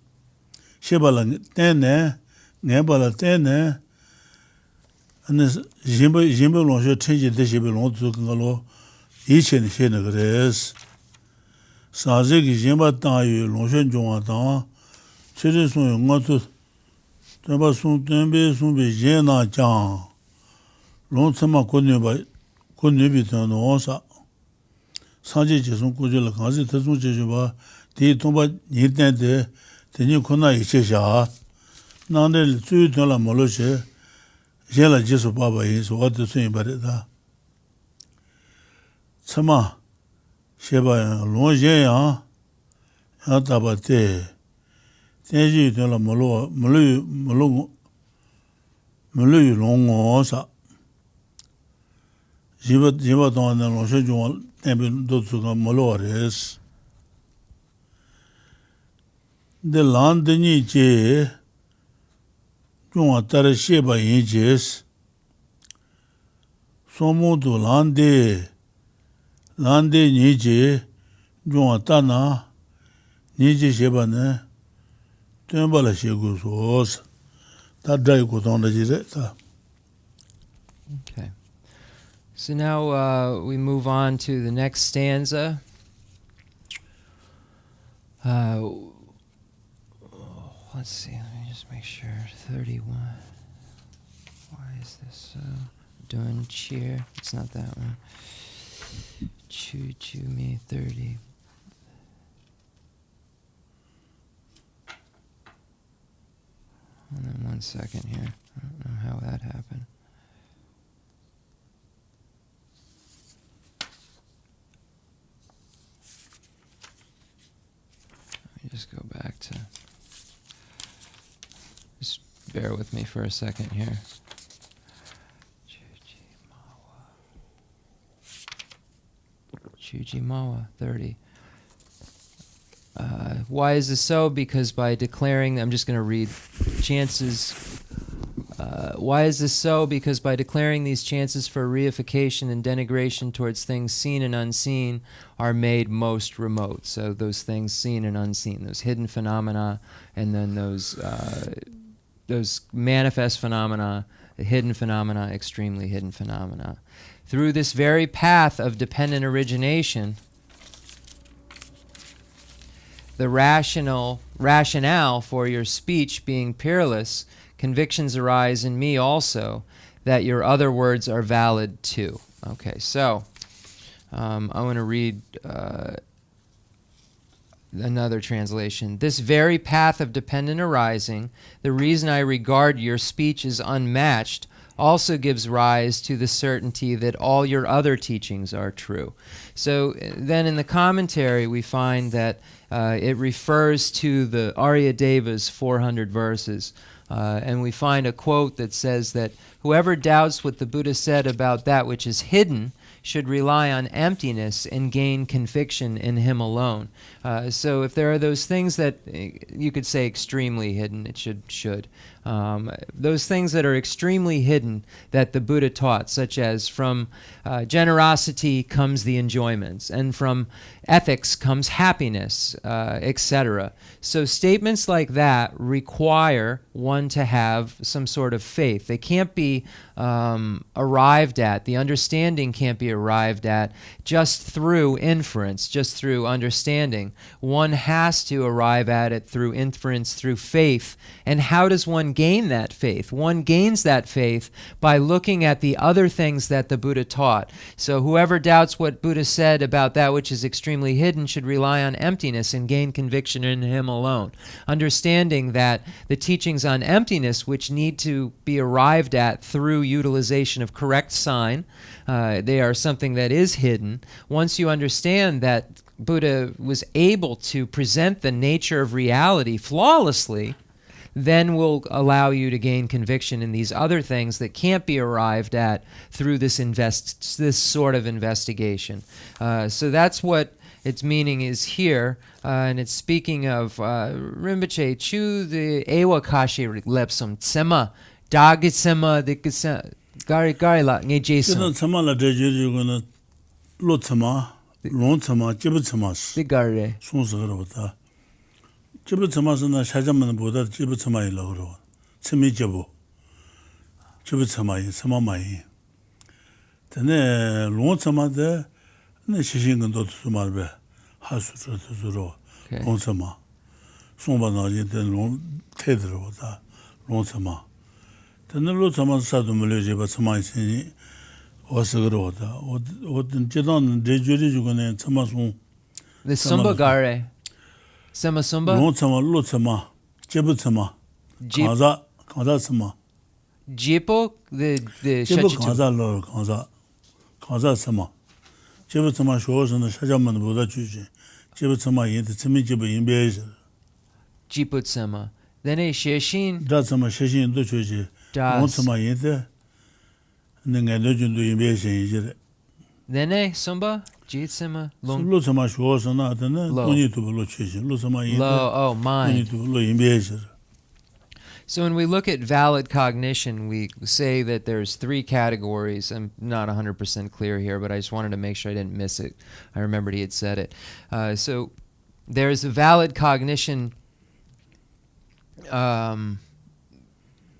shebala tene nebala tene ne jimbe lonje tenje de jimbe lonzo ngalo ichen shene gres Saze ki jimba tang yu longshen zhongwa tang, chere song yu nga tu tenpa song tenpe song pe jen na jang, long tsama konyo bi tang no sa. Sanje je song kojo la kanzi tazong je jo ba, di tongpa nyi ten de, tenye kona yi che sha. Nande li tsuyu tong la malo she, jen la je so baba yin so wate sun yi bari da. Tsama, Sheba long yen yang taba te tenji yu la mulu yu long sa jiba tong na long shen jong tenbi do tsu ka mulu res de lan deni je jong tare sheba yin jes somo do lan de Lande Niji, Juatana, Niji Shebane, Tembala Shegus, that day goes on the Jireta. Okay. So now we move on to the next stanza. Let's see, let me just make sure. 31. Why is this doing cheer? It's not that one. Choo me 30. Hold on 1 second here. I don't know how that happened. Let me just go back to bear with me for a second here. Chujimawa 30. Why is this so? Because by declaring, I'm just going to read chances. Why is this so? Because by declaring these chances for reification and denigration towards things seen and unseen are made most remote. So those things seen and unseen, those hidden phenomena, and then those manifest phenomena, hidden phenomena, extremely hidden phenomena. Through this very path of dependent origination, the rationale for your speech being peerless, convictions arise in me also that your other words are valid too. Okay, so I want to read another translation. This very path of dependent arising, the reason I regard your speech as unmatched, also gives rise to the certainty that all your other teachings are true. So then in the commentary we find that it refers to the Aryadeva's 400 verses. And we find a quote that says that whoever doubts what the Buddha said about that which is hidden should rely on emptiness and gain conviction in him alone. So if there are those things that you could say extremely hidden, it should. Those things that are extremely hidden that the Buddha taught, such as from generosity comes the enjoyments, and from ethics comes happiness, etc. So statements like that require one to have some sort of faith. They can't be arrived at. The understanding can't be arrived at just through inference, just through understanding. One has to arrive at it through inference, through faith. And how does one gain that faith? One gains that faith by looking at the other things that the Buddha taught. So whoever doubts what Buddha said about that which is extremely hidden should rely on emptiness and gain conviction in him alone. Understanding that the teachings on emptiness, which need to be arrived at through utilization of correct sign, they are something that is hidden. Once you understand that Buddha was able to present the nature of reality flawlessly, then will allow you to gain conviction in these other things that can't be arrived at through this sort of investigation. So that's what its meaning is here, and it's speaking of Rinpoche Chu the Ewa Kashi Lepsum Tsema Dagi Tsema the Gari La Nge Jason. Tsema la Dejuguna Lo Tsema, Long Tsema, Jibut Tsemas. The Gare. Sonsagravata. Jibut Tsemasana Shajaman Buddha, Jibut Tsemai Logro, Tsemi Jabu, Jibut Tsemai, Samamai. Then Long Tsema there, and Shishin and Dot Sumarbe, Hasu Zuro, Long Tsema. Sombana, then Long Tedro, Long Tsema. Then the Lord Tsema Sadu Malaysia, but Samai was a grota. What in Jedon, Dejujugan, Tsemasun. The Sumba Gare. Sema Sumba? Long Tsema, Lo Tsema, Jibut Tsema, Kaza Tsema. Jipo, the Jibut Kaza Lo Kaza Tsema. Jibut Tsema shows and the Shajaman Buddha Chuji. Jibut Tsema in the Tsemi Jibu in Beja. Jiput Sema. Then a Sheshin. That's a Sheshin do Chuji. Long Tsema in there. And then I don't do in Beja. Then a Sumba? Jit Sema? Long Tsema shows and not and then only to Lo Chuji. Lo Tsema in Lo, oh, mine. to Lo in Beja. So when we look at valid cognition, we say that there's three categories. I'm not 100% clear here, but I just wanted to make sure I didn't miss it. I remembered he had said it. So there's a valid cognition,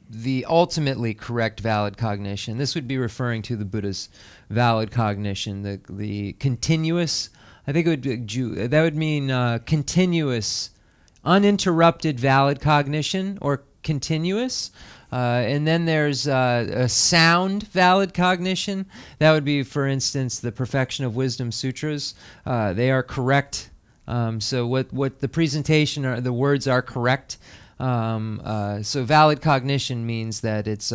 the ultimately correct valid cognition. This would be referring to the Buddha's valid cognition, the continuous. I think that would mean continuous, uninterrupted valid cognition, or continuous. And then there's a sound valid cognition. That would be, for instance, the Perfection of Wisdom Sutras. They are correct. So what the presentation are, the words are correct. So valid cognition means that it's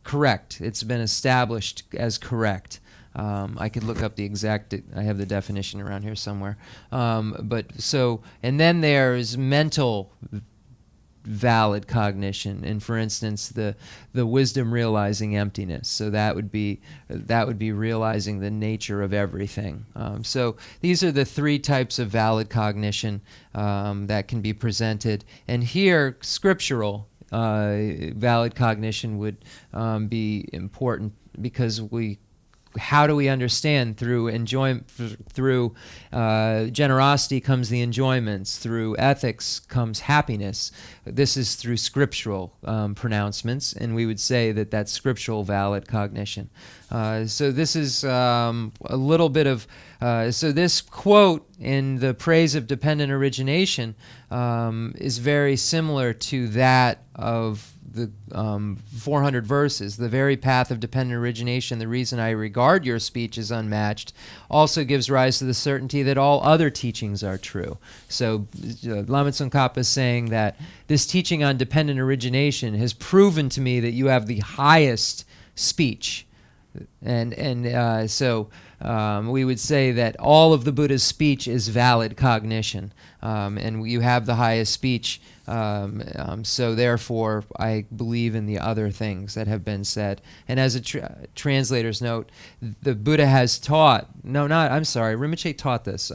correct. It's been established as correct. I could look up the exact, I have the definition around here somewhere. And then there's mental valid cognition. And for instance, the wisdom realizing emptiness. So that would be realizing the nature of everything. So these are the three types of valid cognition that can be presented. And here, scriptural valid cognition would be important, because how do we understand? Through enjoyment, through generosity comes the enjoyments. Through ethics comes happiness. This is through scriptural pronouncements, and we would say that that's scriptural valid cognition. So this is a little bit of. So this quote in the Praise of Dependent Origination is very similar to that of the 400 verses. The very path of dependent origination, the reason I regard your speech as unmatched, also gives rise to the certainty that all other teachings are true. So Lama Tsongkhapa is saying that this teaching on dependent origination has proven to me that you have the highest speech. So we would say that all of the Buddha's speech is valid cognition, and you have the highest speech. So therefore, I believe in the other things that have been said. And as a translator's note, the Buddha has taught. Rinpoche taught this.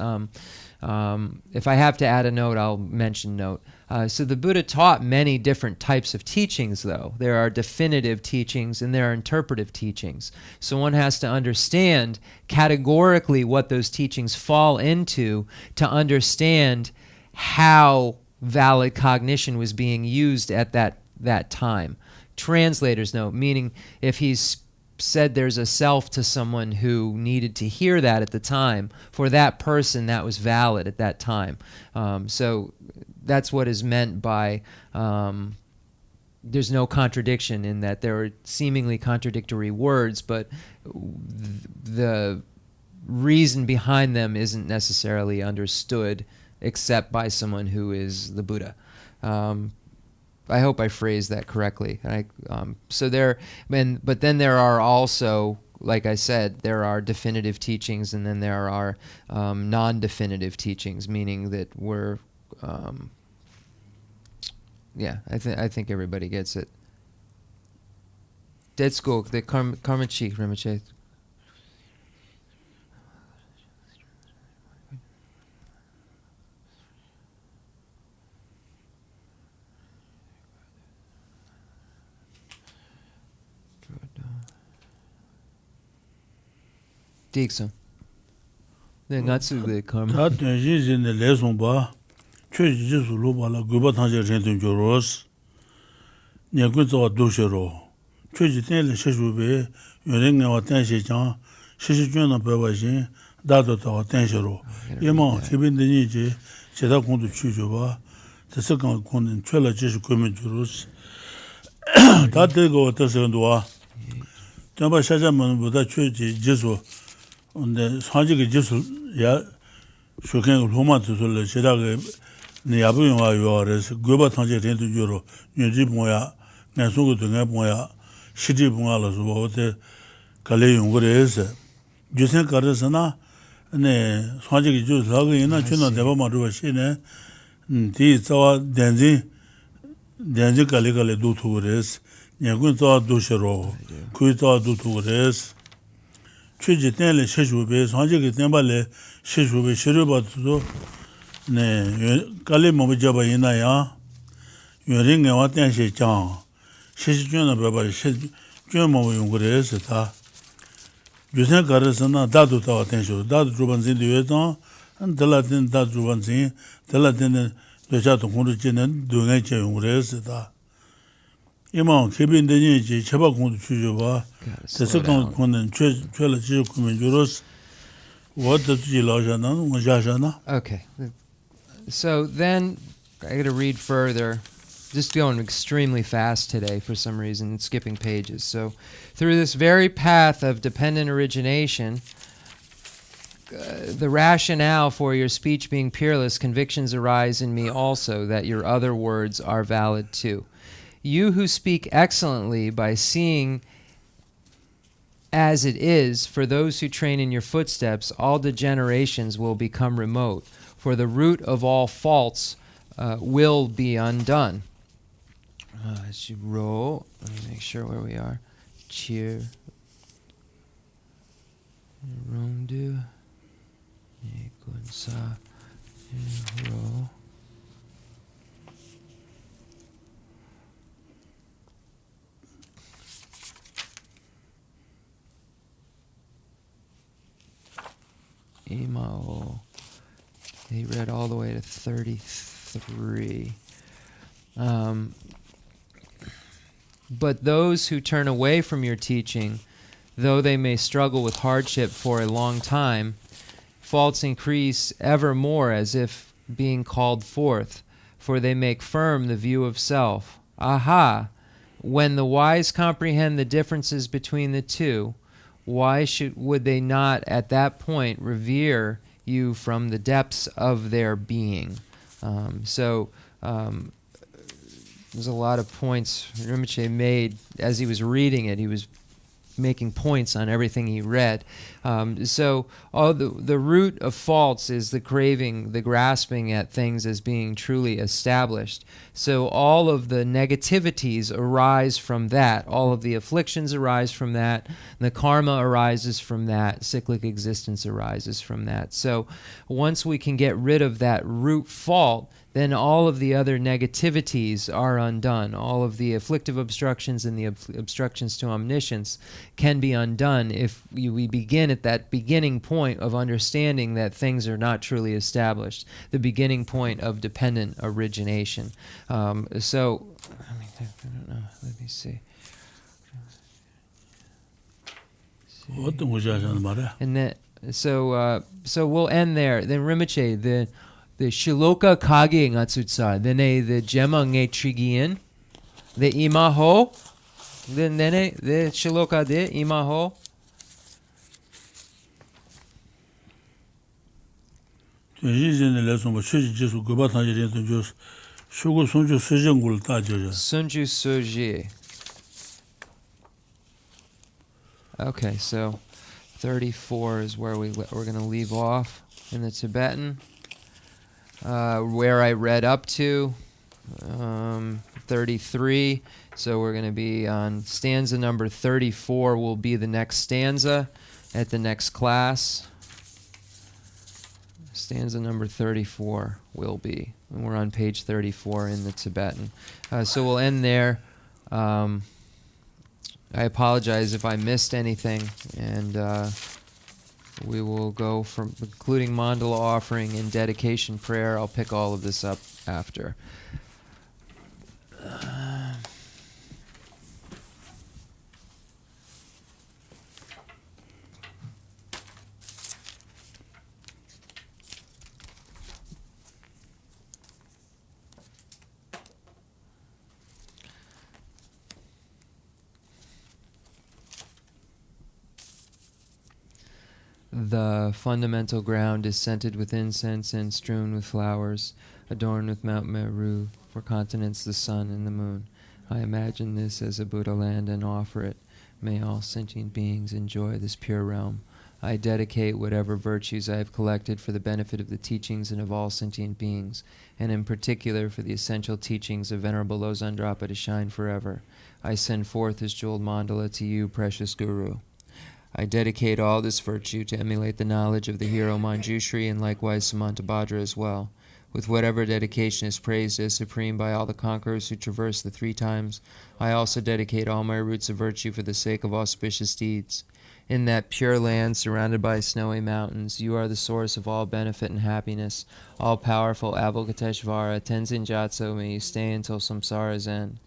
If I have to add a note, I'll mention note. So the Buddha taught many different types of teachings, though. There are definitive teachings and there are interpretive teachings. So one has to understand categorically what those teachings fall into to understand how valid cognition was being used at that time. Translator's note, meaning if he's said there's a self to someone who needed to hear that at the time, for that person that was valid at that time. So that's what is meant by there's no contradiction in that there are seemingly contradictory words, but the reason behind them isn't necessarily understood except by someone who is the Buddha. I hope I phrased that correctly. But then there are also, like I said, there are definitive teachings, and then there are non-definitive teachings, meaning that we're, I think everybody gets it. Dead School, the Karmachi Rinpoche. Dixon. 네, 나츠의 karma. 다 된지진의 레송바 최지수 로바라 고바탄제 렌든 조로스 녀군저 도셔로 최지된의 셔주베 여행과 단시장 시시준의 배워진 다도도 단시로 예모 기빈든이지 제다 공도 취조바 대석강 공는 최라지수 고민 조로스 다 되고 어떠선도와 정말 사자문보다 최지수 근데 사직의 지수 야 쇼켄 로마트솔레 제다게 네 야부용아 요아레스 고바 탄제 렌도 조로 뉴지 뭐야 내속도 내가 뭐야 시디 봉알아서 어때 갈래 용거래서 주생 가르스나 네 사직의 지수 사고이나 주나 대바마로 시네 디 자와 덴지 갈래갈래 도토그레스 냐군 자와 도셔로 그 자와 도토그레스 최지 때에 셔주베 상직이 때발에 셔주베 셔르바도 네 갈래 뭐 잡아 있나야 요링에 왔던 시장 시시준의 바바 시준뭐 용거래서 다 요새 가르스나 다도 다 왔던쇼 다도 주반진 되어서 달라든 다도 주반진 달라든 도자도 공부지는 동행체 용거래서 다 이만 개빈되니 제바 공부 주줘봐. 대석강 공는 최를 지구면 주로스 what Okay. So then I got to read further. Just going extremely fast today for some reason, and skipping pages. So through this very path of dependent origination, the rationale for your speech being peerless, convictions arise in me also that your other words are valid too. You who speak excellently by seeing as it is, for those who train in your footsteps, all degenerations will become remote, for the root of all faults will be undone. Roll. Let me make sure where we are. Cheer. Rondu. Gunsa. Roll. Imao. He read all the way to 33. But those who turn away from your teaching, though they may struggle with hardship for a long time, faults increase ever more as if being called forth, for they make firm the view of self. Aha! When the wise comprehend the differences between the two, why would they not at that point revere you from the depths of their being? There's a lot of points Rinpoche made as he was reading it. He was making points on everything he read. The root of faults is the craving, the grasping at things as being truly established. So all of the negativities arise from that. All of the afflictions arise from that. The karma arises from that. Cyclic existence arises from that. So once we can get rid of that root fault, then all of the other negativities are undone. All of the afflictive obstructions and the obstructions to omniscience can be undone if we begin at that beginning point of understanding that things are not truly established, the beginning point of dependent origination. I don't know. Let me see. And then, so we'll end there. Then Rinpoche, the Shiloka Kage Ngatsutsa, then the Gemma Nge Trigian, the Imaho, then the Shiloka de Imaho. Sunju Soji. Okay, so 34 is where we're going to leave off in the Tibetan. Where I read up to 33, so we're going to be on stanza number 34 will be the next stanza at the next class. Stanza number 34 will be, and we're on page 34 in the Tibetan. So we'll end there. I apologize if I missed anything, and we will go from including mandala offering and dedication prayer. I'll pick all of this up after. The fundamental ground is scented with incense and strewn with flowers, adorned with Mount Meru, for continents the sun and the moon. I imagine this as a Buddha land and offer it. May all sentient beings enjoy this pure realm. I dedicate whatever virtues I have collected for the benefit of the teachings and of all sentient beings, and in particular for the essential teachings of Venerable Losang Drakpa to shine forever. I send forth this jeweled mandala to you, precious Guru. I dedicate all this virtue to emulate the knowledge of the hero Manjushri and likewise Samantabhadra as well. With whatever dedication is praised as supreme by all the conquerors who traverse the 3 times, I also dedicate all my roots of virtue for the sake of auspicious deeds. In that pure land surrounded by snowy mountains, you are the source of all benefit and happiness. All-powerful Avalokiteshvara, Tenzin Gyatso, may you stay until samsara's end.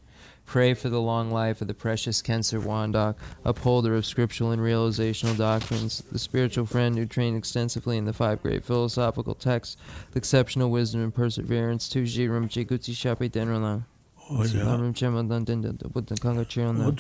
Pray for the long life of the precious Khensur Rinpoche, upholder of scriptural and realizational doctrines, the spiritual friend who trained extensively in the 5 great philosophical texts, with exceptional wisdom and perseverance. Geshe Rinpoche Gutsi Shape Denrolang. Lamrim Chenmo Dan Den Den Buddha Kanga Chiron.